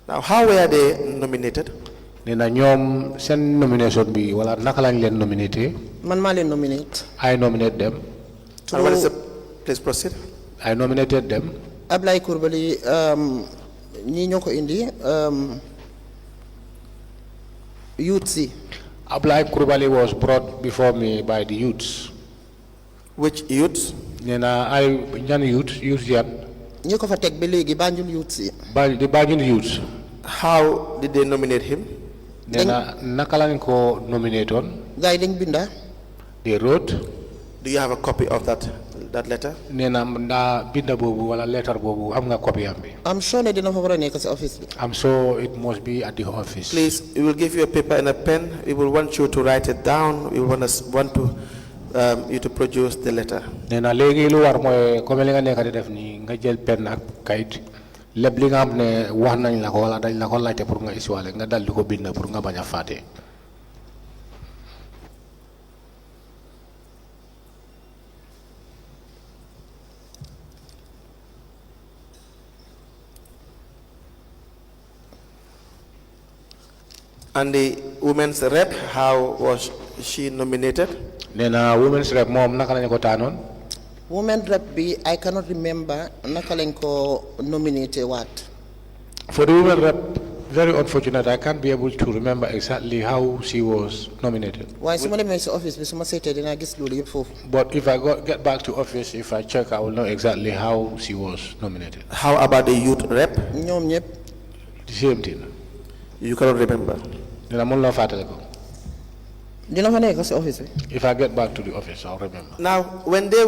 Now, how were they nominated? Nena ñoom seen nomination bi wala naka lañ leen nominate. Man maa leen nominate. I nominate them. And what is the, please proceed. I nominated them. Ablay Kurbali ñi ñoo ko indi youth si. Ablay Kurbali was brought before me by the youths. Which youths? Nena ay ñan youth yan. ñi ko fa teg ba léegi Banjul youth si. The Banjul youths. How did they nominate him? Nena naka lañ ko nominate on. Gars yi dañ binda. They wrote. Do you have a copy of that letter? Nena nda binda bobu wala letter bobu am nga copy am bi. I'm sure ne dina fa war a nekk si office bi. I'm sure it must be at the office. Please, we will give you a paper and a pen. We will want you to write it down. We will want to you to produce the letter. Nena legi lu war moy comme li nga nekk di def ni nga jël pen ak kayit lepp li nga xam ne wax nañ la ko wala dañ la ko laajte pour nga iswale nga dal di ko bind pour nga baña faté. And the women's rep, how was she nominated? Nena women's rep mom naka lañ ko tanon. Women rep bi I cannot remember naka lañ ko nominate what. For the women rep, very unfortunate, I can't be able to remember exactly how she was nominated. Waaye su ma demee si office bi su ma seetee dinaa gis loolu yëpp foofu. But if I get back to office, if I check, I will know exactly how she was nominated. How about the youth rep? ñoom ñëpp. The same thing. You cannot remember. Dina mun la fàttali ko. dina fa nekk si office bi. If I get back to the office, I'll remember. Now, when they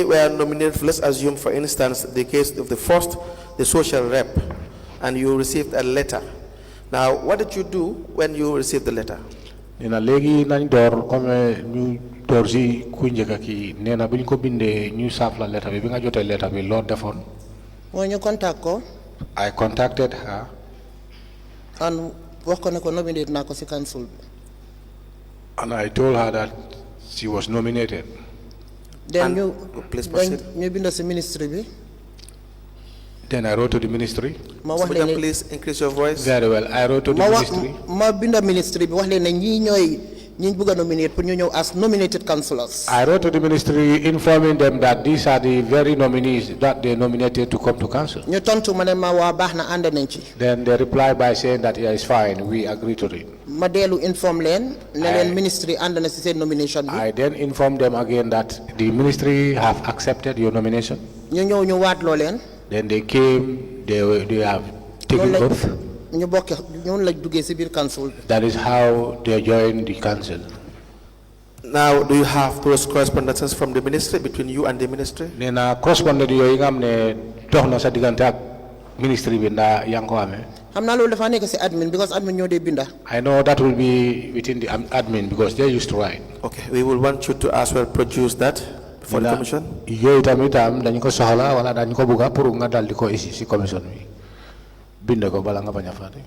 were nominated, let's assume, for instance, the case of the first, the social rep, and you received a letter. Now, what did you do when you received the letter? Nena legi nañ door comme ñu door si ku njëkk ki nena buñ ko bindee ñu saaf la letter bi nga jotee letter bi loo defoon. mooy ñu contact ko. I contacted her. and wax ko ne ko nominate naa ko si council bi. And I told her that she was nominated. then ñu please proceed. ñu bind si ministry bi. Then I wrote to the ministry. ma wax Speaker, leen ne please increase your voice. Very well. I wrote to the ministry. ma bind ministry bi wax leen ne ñii ñooy ñi bëgg a nominate pour ñu ñëw as nominated councillors. I wrote to the ministry informing them that these are the very nominees that they nominated to come to council. ñu tontu ma ne ma waa baax na ànd nañ ci. Then they replied by saying that yeah, it's fine, we agree to it. ma dellu inform leen ne leen ministry ànd na si seen nomination bi. I then informed them again that the ministry have accepted your nomination. ñu ñëw ñu waatloo leen. Then they came, they have taken oath. ñu bokk ñoom lañ duggee si biir council bi. That is how they joined the council. Now, do you have those correspondences from the ministry, between you and the ministry? Nena correspondent yooyu nga xam ne dox na sa diggante ak ministry bi ndaa yaa ngi ko amee. xam naa loolu dafa nekk si admin because admin ñoo dee binda. I know that will be within the admin because they used to write. Okay, we will want you to as well produce that for the commission. Yooyu tamitam dañu ko soxla wala dañu ko bugga pour nga dal di ko isi si commission bi bind ko bala nga bañ a fàtte.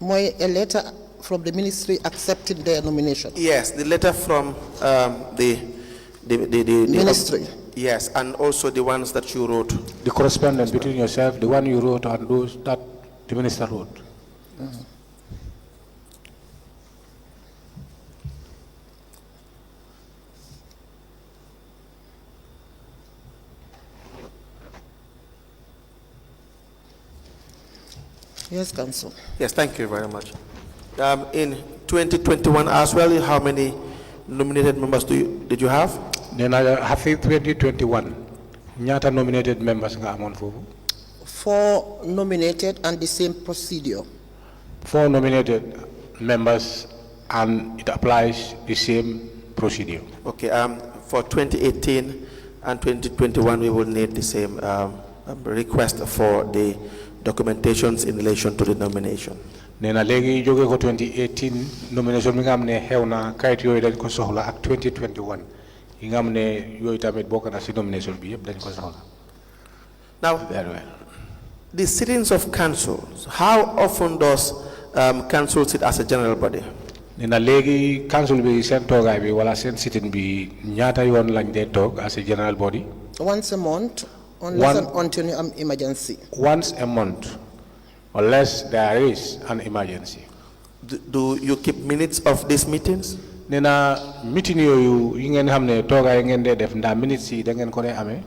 mooy a letter from the ministry accepting their nomination. Yes, the letter from the ministry. Yes, and also the ones that you wrote. The correspondence between yourself, the one you wrote, and those that The minister road. Yes, Council. Yes, thank you very much. In 2021 as well, how many nominated members did you have? Then I have 2021. Nyata nominated members nga amon fofu. 4 nominated and the same procedure. 4 nominated members and it applies the same procedure. Okay, for 2018 and 2021, we will need the same request for the documentations in relation to the nomination. Nena legi joge ko 2018 nomination mi nga amne hewna kayit yoy dañ ko soxla ak 2021 yi nga amne yoy tamit bokk na ci nomination bi yeb dañ ko soxla. Now, the sittings of councils, how often does council sit as a general body? Nena legi council bi sen togay bi wala sen sitting bi ñaata yoon lañ dé tok as a general body? Once a month, unless and until you have emergency. Once a month, unless there is an emergency. Do you keep minutes of these meetings? Nena meeting yoyu yi ngeen xamne togay ngeen dé def nda minutes yi da ngeen ko dé amé?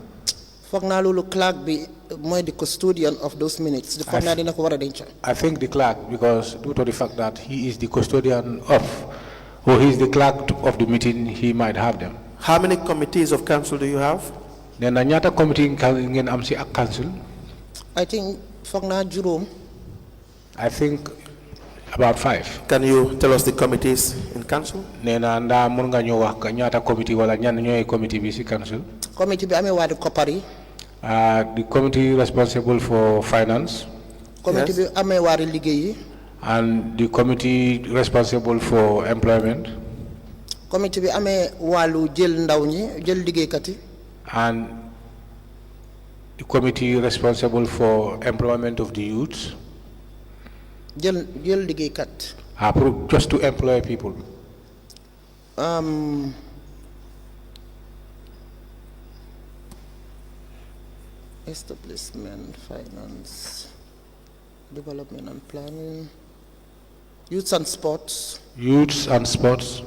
Fogna lolu clerk bi moy the custodian of those minutes. The fogna dina ko wara denc. I think the clerk, because due to the fact that he is the custodian of, or he is the clerk of the meeting, he might have them. How many committees of council do you have? Then anyata committee ngeen am ci ak council? I think fogna juroom. I think about 5. Can you tell us the committees in council? Nena nda mun nga ñu wax ñaata committee wala ñan ñoy committee bi ci council? Committee bi amé wadi kopari. The committee responsible for finance. Committee bi amé wari liggéey. And the committee responsible for employment. Committee bi amé walu jël ndaw ñi, jël liggéeykat yi. And the committee responsible for employment of the youth. Jël liggéeykat. Just to employ people. Establishment, finance, development and planning, youths and sports. Youths and sports.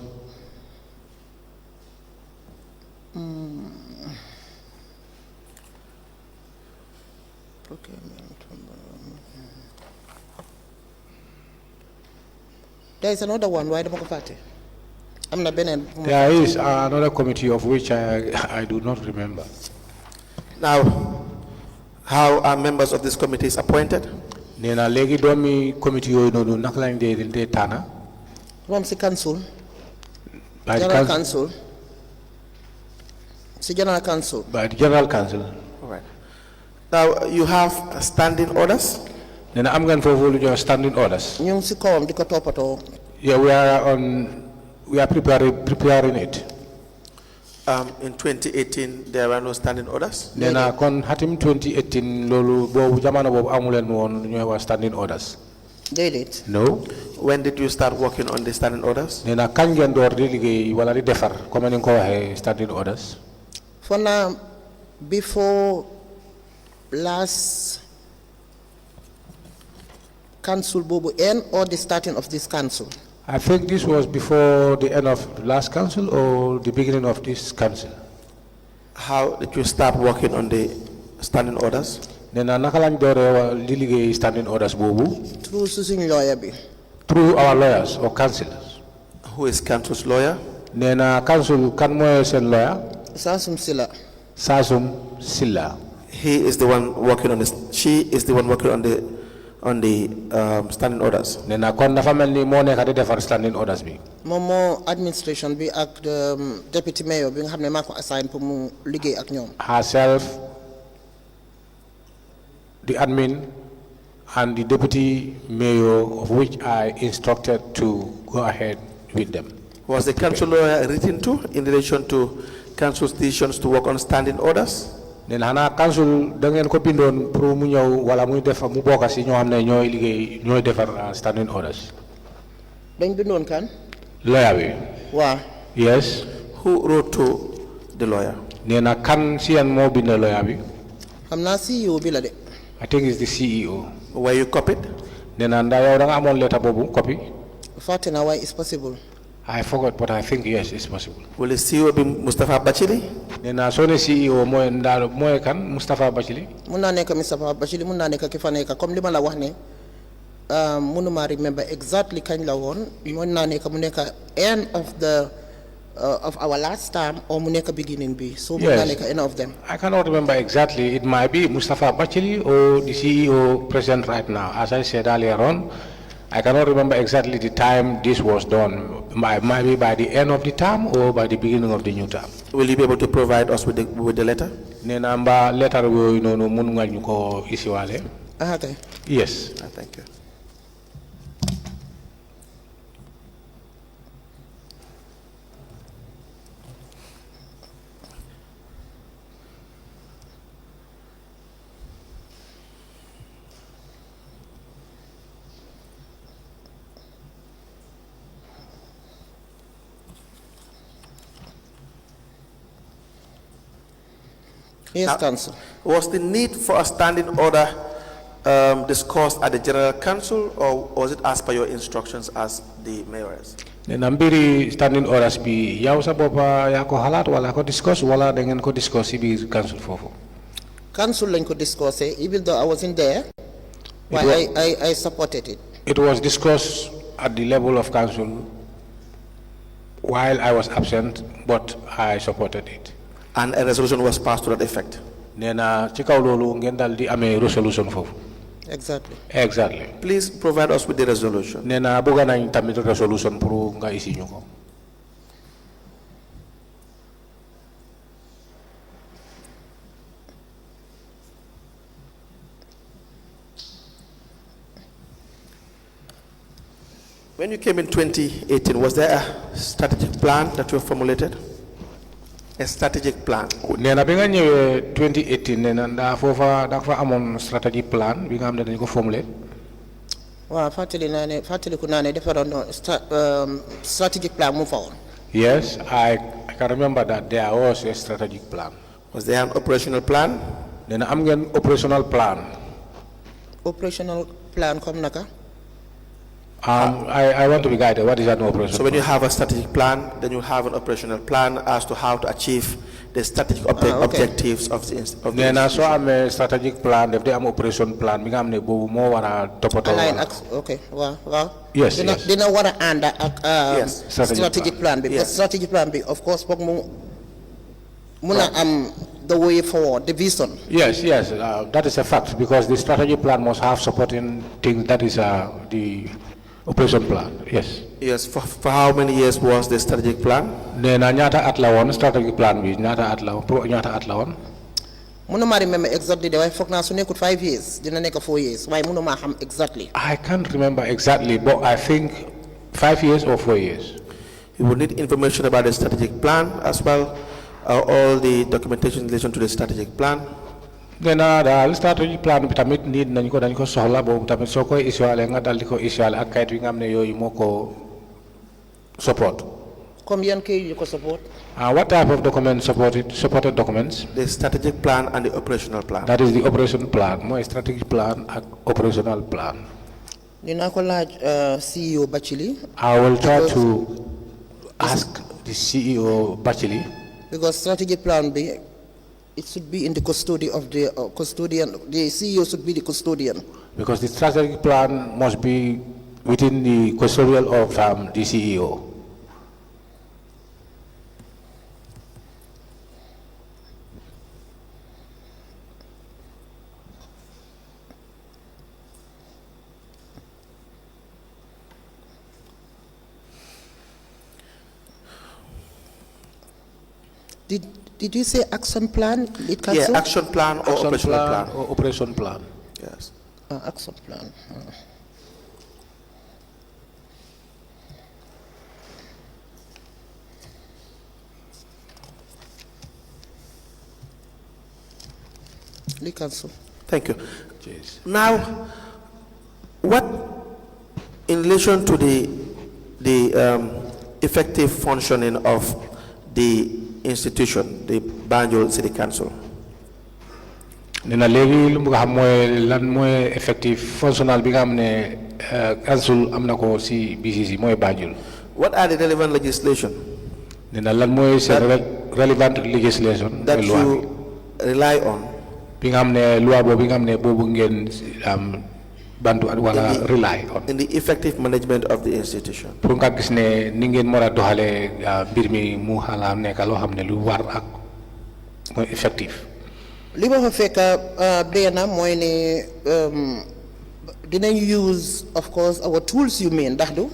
There is another one. Why the Mokopate? I'm not been. There is another committee of which I do not remember. Now, how are members of this committee appointed? Nena legi domi committee yoy nonu nak lañ dé tana. Rom si council. By General council. Si general council. By the general council. All right. Now, you have standing orders? Nena am ngeen fofu lu jox standing orders. Ñu si kawam diko topato. Yeah, we are preparing it. In 2018, there were no standing orders? Nena kon hatim 2018 lolu bobu jamana bobu amulen won ñoy wa standing orders. Did it? No. When did you start working on the standing orders? Nena kañ ngeen door di liggéey wala di defar comme ni ko waxe standing orders? For now, before last council bobu end or the starting of this council? I think this was before the end of the last council or the beginning of this council. How did you start working on the standing orders? Nena naka lañ doore di liggéey standing orders bobu? Through suing lawyer bi. Through our lawyers or councillors. Who is council's lawyer? Nena council kan moy sen lawyer? Sasum Silla. Sasum Silla. He is the one working on this. She is the one working on the standing orders. Nena kon dafa melni mo nekk di defar standing orders bi. Momo administration bi ak the deputy mayor bi nga xamne mako assign pour mu liggéey ak ñom. Herself, the admin and the deputy mayor of which I instructed to go ahead with them. Was the council lawyer written to in relation to council's decisions to work on standing orders? Nen hana council da ngeen ko bindon pour mu ñew wala muy def mu bokk ci ñoo xamne ñoy liggéey ñoy defar standing orders. Dañ bindon kan? Lawyer bi. Wa. Yes. Who wrote to the lawyer? Nena kan ci yan mo bind lawyer bi? Xamna CEO bi la de. I think it's the CEO. Were you copied? Nena nda yow da nga amone letter bobu copy. Fatina, why is possible? I forgot, but I think yes, it's possible. Will the CEO be Mustafa Bachili? Nena so ne CEO moy ndal moy kan Mustafa Bachili. Mun na nek Mustafa Bachili, mun na nek ki fa nek comme lima la wax ne munuma remember exactly kañ la won, mun na nek mu nek end of the of our last term or mu nek beginning bi. So mun na nek end of them. I cannot remember exactly. It might be Mustafa Bachili or the CEO present right now. As I said earlier on, I cannot remember exactly the time this was done. Might be by the end of the term or by the beginning of the new term. Will you be able to provide us with the letter? Nena mba letter wo no mun nga ñuko isiwale. Okay. Yes. Thank you. Yes, Council. Was the need for a standing order discussed at the General Council, or was it as per your instructions as the mayors? Nena mbiri standing orders bi yaw sa bopa ya ko halat wala ko discuss wala da ngeen ko discuss bi council fofu. Council lañ ko discuss, even though I wasn't there. Why I supported it. It was discussed at the level of council while I was absent, but I supported it. And a resolution was passed to that effect. Nena ci kaw lolu ngeen dal di amé resolution fofu. Exactly. Exactly. Please provide us with the resolution. Nena bëgg nañ tamit resolution pour nga isi ñuko. When you came in 2018, was there a strategic plan that you formulated? A strategic plan. Nena bi nga ñëwé 2018 nena da fofa da fa amone strategy plan bi nga xam ne dañ ko formuler. Waaw fatali ku naane defaron strategic plan mu fa won. Yes, I can remember that there was a strategic plan. Was there an operational plan? Nena am ngeen operational plan. Operational plan comme naka? I want to be guided. What is that operational? So when you have a strategic plan, then you have an operational plan as to how to achieve the strategic objectives of the Nena so am a strategic plan, if they am operation plan, mi nga am ne bobu mo wara topoto. Okay, wow. Yes. Dina wara anda yes. strategic plan because yes. strategic plan be of course pok mu muna the way forward, the vision. Yes, that is a fact because the strategy plan must have supporting things. That is the operation plan. Yes. Yes. For how many years was the strategic plan? Nena ñata at la won strategic plan bi ñata at la won. Munuma remember exactly the way fok na su nekut 5 years dina nek 4 years. Why munuma xam exactly? I can't remember exactly, but I think 5 years or 4 years. You will need information about the strategic plan as well. All the documentation in relation to the strategic plan. Then the strategic plan bi tamit need nañ ko dañ ko soxla bobu tamit soko isuale nga dal di ko isuale ak kayit wi nga xamne yoy moko support. Combien kay you ko support? What type of documents supported documents? The strategic plan and the operational plan. That is the operation plan, my strategic plan and operational plan. Dina ko laaj CEO Bachili. I will try to ask the CEO Bachili. Because strategic plan be it should be in the custody of the custodian. The CEO should be the custodian. Because the strategic plan must be within the custodial of the CEO. Did you say action plan? Yeah, action plan or operational plan. Or operation plan. Yes. Action plan. The council. Thank you. Jeez. Now, what in relation to the effective functioning of the institution, the Banjul City Council? Nena legi lu nga xam moy lan moy effective fonctionnel bi nga xam ne council am na ko si BCC mooy Banjul. What are the relevant legislation nee na lan mooy seen relevant legislation. that you rely on bi nga xam ne loi boobu bi nga xam ne boobu ngeen bantu wala rely on. in the effective management of the institution? pour nga gis ne ni ngeen mën a doxalee mbir mi mu xala nekk loo xam ne lu war ak mooy effective. li ma fa fekk benn mooy ne dinañ use of course our tools you mean ndax du.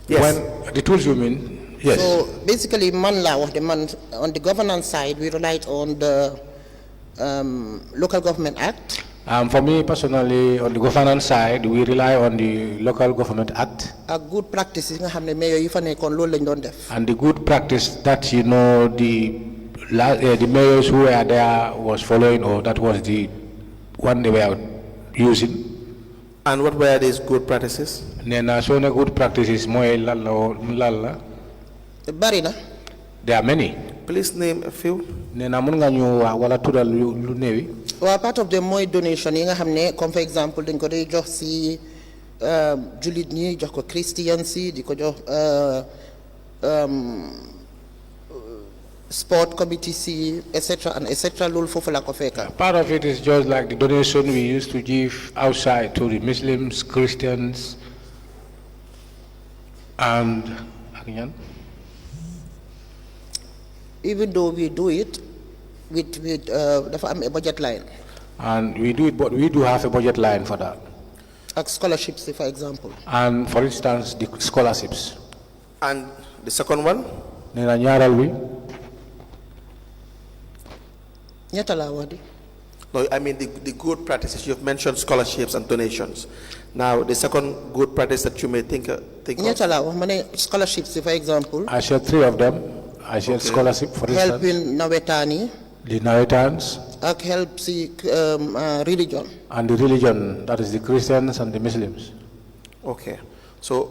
Yes. When the tools you mean, yes. So basically, man on the governance side, we relied on the Local Government Act. For me personally, on the governance side, we rely on the Local Government Act. A good practice is nga xam ne mayor yi fa nekkoon loolu lañ doon def. And the good practice that the mayors who were there was following, or that was the one they were using. And what were these good practices? Nena so na good practices moy lalla. Bari na. There are many. Please name a few. Nena mun nga ñu wala tudal lu newi. Well, part of them mooy donation yi nga xam ne comme for example dañ ko dee jox si julit ñi jox ko Christian si di ko jox sport committee si etc. and etc. loolu foofu la ko fekka. Part of it is just like the donation we used to give outside to the Muslims, Christians, and even though we do it with dafa am a budget line. And we do it, but we do have a budget line for that. Like scholarships, for example. And for instance, the scholarships. And the second one? Nena ñaaral wi. ñetta la wax di. No, I mean the good practices. You've mentioned scholarships and donations. Now, the second good practice that you may think of. Scholarships, for example. I shared 3 of them. I shared scholarship, for instance. Helping Nawetani. The Nawetans. Help see religion. And the religion, that is the Christians and the Muslims. Okay. So,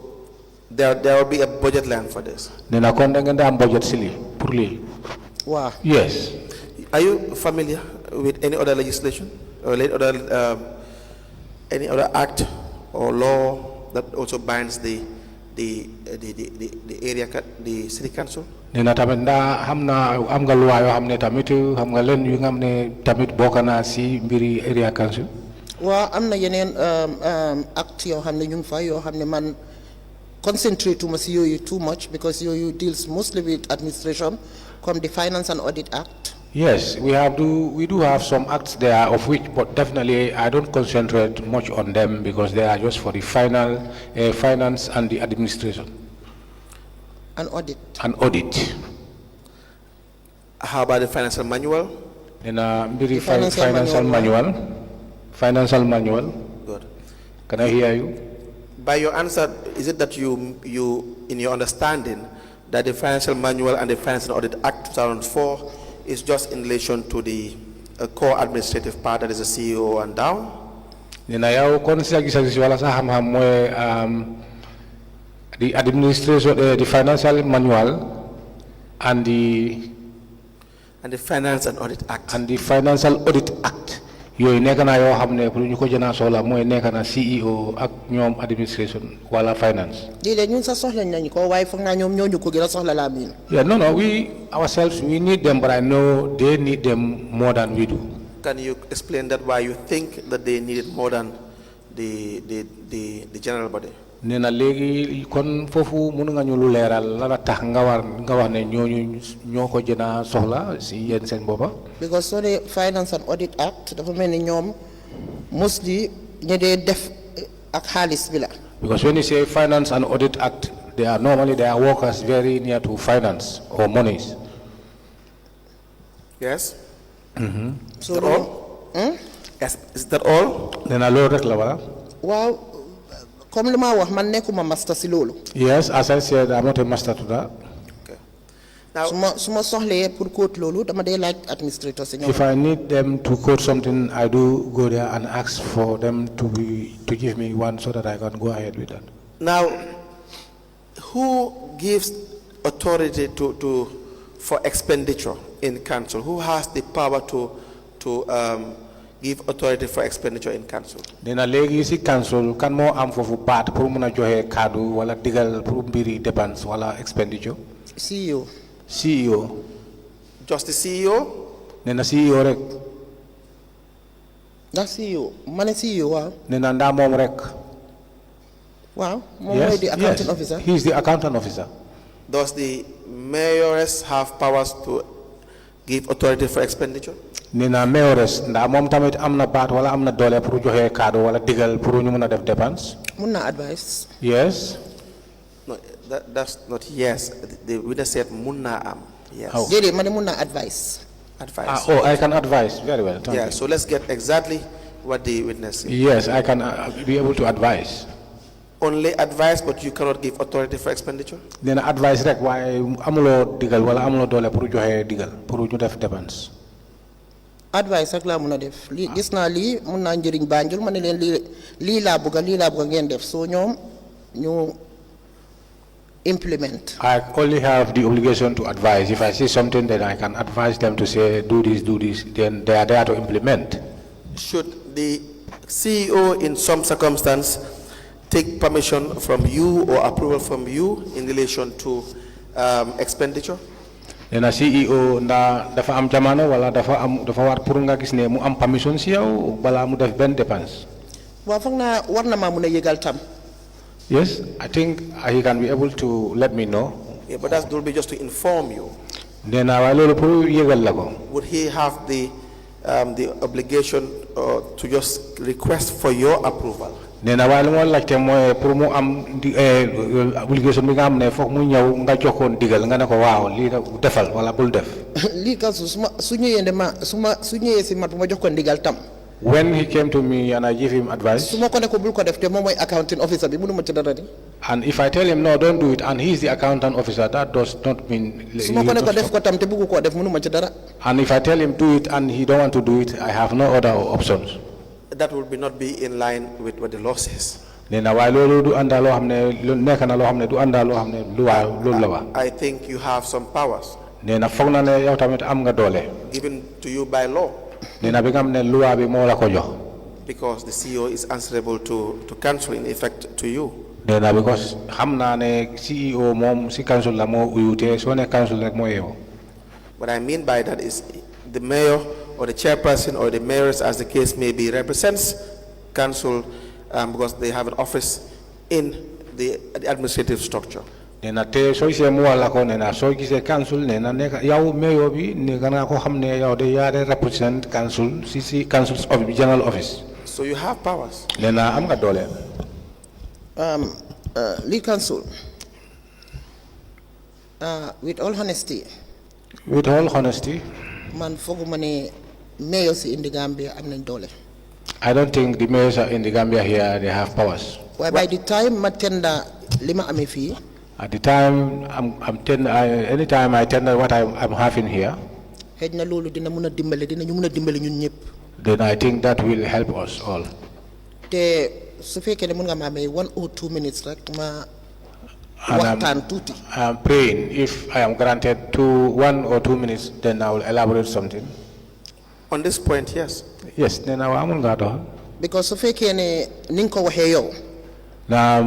there will be a budget line for this. Nena konde ngende am budget sili pour li. Wow. Yes. Are you familiar with any other legislation or any other act or law that also binds the area, the city council? Nena tamit nda hamna am nga loi yo xamne tamit xam nga len yu nga xamne tamit bokana ci mbiri area council. Wa amna yeneen act yo xamne ñu fa yo xamne man concentrate too much too much because you deals mostly with administration come the Finance and Audit Act. Yes, we do have some acts there of which, but definitely I don't concentrate much on them because they are just for the finance and the administration. An audit. An audit. How about the financial manual? In a financial manual. Financial manual. Good. Can I hear you? By your answer, is it that you in your understanding that the financial manual and the Financial Audit Act 2004 is just in relation to the core administrative part, that is the CEO and down? The administration, the financial manual, and the Finance and Audit Act. And the Financial Audit Act. Yo nekk na yoo xam ne pour ñu ko jëna soxla mooy nekk na CEO ak ñoom administration wala finance. Dile ñun sa soxla nañ ko waaye foog naa ñoom ñoo ñu ko gën a soxla la miin. Yeah, no, we ourselves we need them, but I know they need them more than we do. Can you explain that why you think that they need it more than the general body? Nena léegi kon foofu mën nga ñu lu leeral la tax nga wax ne ñooñu ñoo ko jëna soxla si yéen seen boppa. Because so the Finance and Audit Act dafa mel ni ñoom mostly ñi dee def ak xaalis bi la. Because when you say Finance and Audit Act, they are workers very near to finance or monies. Yes. Mm-hmm. So is that all? Yes. Is that all? Nena loolu rek la wala. Waaw. Comme li ma wax man nekkuma master si loolu. Yes, as I said, I'm not a master to that. Okay. Now, suma soxlee pour quote loolu dama dee laaj administrator si ñoom. If I need them to quote something, I do go there and ask for them to give me one so that I can go ahead with that. Now, who gives authority for expenditure in council? Who has the power to give authority for expenditure in council? Nena legi si council kan mo am fofu baat pour mëna joxe cadeau wala digal pour mbiri dépense wala expenditure. CEO. CEO. Just the CEO? Nena CEO rek. That's CEO. Mane CEO, wow. Nena nda mom rek. Wow. Mom the accounting officer. He's the accountant officer. Does the mayoress have powers to give authority for expenditure? Nena mayoress nda mom tamit amna baat wala amna dole pour joxe cadeau wala digal pour ñu mëna def dépense. Muna advice. Yes. No, that's not yes. The witness said munna am. Yes. Oh. Dede mane muna advice. Advice. I can advise very well. Thank Yeah, you. so let's get exactly what the witness said. Yes, I can be able to advise. Only advice, but you cannot give authority for expenditure? Nena advice rek waye amulo digal wala amulo dole pour joxe digal pour ñu def dépense. Advice ak la muna def. Li gis na li muna njëriñ Banjul mané len li la bëgg ngeen def so ñoom ñu implement. I only have the obligation to advise. If I see something that I can advise them to say do this, then they are there to implement. Should the CEO in some circumstance take permission from you or approval from you in relation to expenditure? Nena CEO nda dafa am jamano wala dafa war pour nga gis ne mu am permission ci yow bala mu def ben dépense. Wa foog na war na ma mëna yégal tam. Yes, I think he can be able to let me know. Yeah, but that will be just to inform you. Nena wa lolu pour yégal la ko. Would he have the obligation to just request for your approval? Nena wa lu mo laajte moy pour mu am obligation bi nga am ne fokk mu ñew nga joxone digal nga ne ko waaw li defal wala bul def. Li ka su ñëwé ndema su ñëwé ci mat bu ma jox ko digal tam. When he came to me and I gave him advice, su ma ko ne ko bul ko def te moom mooy accounting officer bi mënu ma ci dara di. and if I tell him no, don't do it, and he is the accountant officer, that does not mean. Su ma ko ne ko def ko tam te bëggu ko def mënu ma ci dara. And if I tell him do it and he don't want to do it, I have no other options. That would not be in line with what the law says. Nena way lolu du anda lo xamne nek na lo xamne du anda lo xamne lu wa lolu la wa. I think you have some powers Nena fogg na ne yow tamit am nga doole. given to you by law. Nena bi nga xamne loi bi mo la ko jox. Because the CEO is answerable to council, in effect, to you. Nena because xamna ne CEO mom si council la mo uyute so ne council rek mo yew. What I mean by that is the mayor or the chairperson or the mayors, as the case may be, represents council because they have an office in the administrative structure. Nena te so ise mo wala ko nena so gise council nena ne yaw mayor bi ne gana ko xamne yaw de yare represent council si council's of general office. So you have powers. Nena am nga doole. Li council with all honesty. With all honesty, Man foguma ne mayors in the Gambia am nañ doole. I don't think the mayors in the Gambia here, they have powers. Waaye by the time ma tenda lima amé fi. At the time, anytime I tender what I'm having here, Xej na lolu dina mëna dimbalé ñun ñëpp. then I think that will help us all. Te su fekkee ne mën nga ma may 1 or 2 minutes rek ma And waxtaan tuuti. I'm praying if I am granted 1 or 2 minutes, then I will elaborate something. On this point, yes. Yes, then I will go. Because su fekkee ne ni nga ko waxee yow. Now,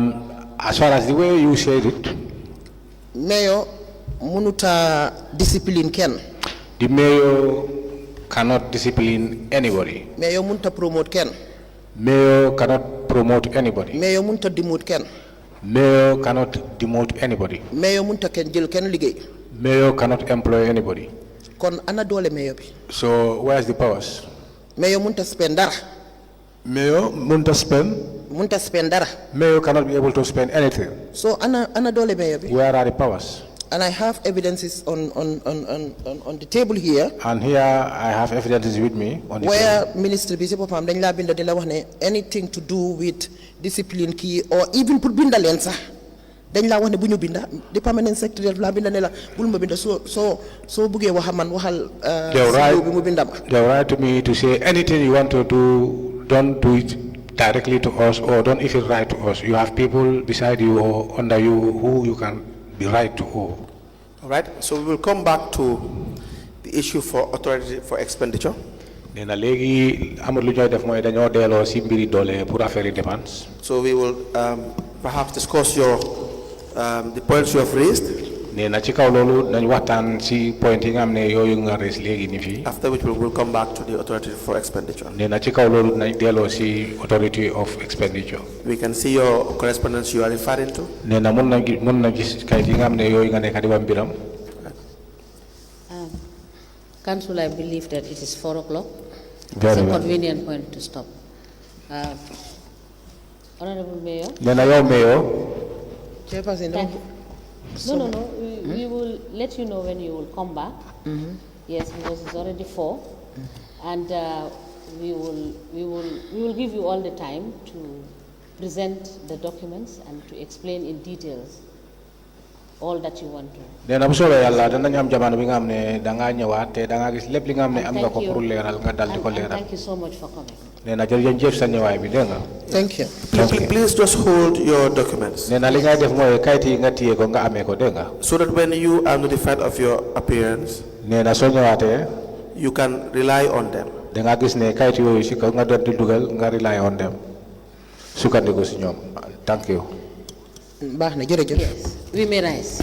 as far as the way you said it, Mayor mënuta discipline kenn. the mayor cannot discipline anybody. Mayor mënuta promote kenn. Mayor cannot promote anybody. Mayor mënuta demote kenn. Mayor cannot demote anybody. Mayor mënuta kenn jël kenn liggéey. Mayor cannot employ anybody. Kon ana doole mayor bi. So where's the powers? Mayor mënuta spend dara. Mayor munta spend. Mënuta spend dara. Mayor cannot be able to spend anything. So ana doole mayor bi. Where are the powers? And I have evidences on the table here. And here I have evidences with me on the Where table. ministry bi ci boppam dañ la bind di la wax ne anything to do with discipline kii or even pour binda leen sax dañ la wax ne bu ñu binda the permanent secretary la binda ne la bul ma binda soo buggee wax man waxal CEO bi mu binda ma. They write to me to say anything you want to do, don't do it directly to us or don't even write to us. You have people beside you or under you who you can be right to. All right. So we will come back to the issue for authority for expenditure. nee na léegi amul lu ñooy def mooy dañoo delloo si mbiri doole pour affaire yi dépense. So we will perhaps discuss the points you have raised. nee na ci kaw loolu nañ waxtaan si point yi nga xam ne yooyu nga raise léegi ni fii. After which we will come back to the authority for expenditure. nee na ci kaw loolu nañ delloo si authority of expenditure. We can see your correspondence you are referring to. nee na mun na gis kayit yi nga xam ne yooyu nga nekk di wax mbiram. Council, I believe that it is 4 o'clock. Very It's a well. convenient point to stop. Honorable Mayor. nee na yow Mayor. Chairperson, Thank you. No. We will let you know when you will come back. Yes, because it's already 4, and we will give you all the time to present the documents and to explain in details all that you want to. nee na bu soobee yàlla danañ am jamono bi nga xam ne da ngaa ñëwaat te da ngaa gis lépp li nga xam ne am nga ko pour leeral nga dal di ko And leeral. thank you so much for coming. nee na jërëjëf sa ñëwaay bi dégg nga. thank you. Please just hold your documents nee na li ngay def mooy kayit yi nga téye ko nga amee ko dégg nga. so that when you are notified of your appearance, nee na soo ñëwaatee you can rely on them. da ngaa gis ne kayit yooyu si kaw nga doon di dugal nga rely on dem sukkandiku si ñoom. thank you. baax na jërëjëf. Yes, we may rise.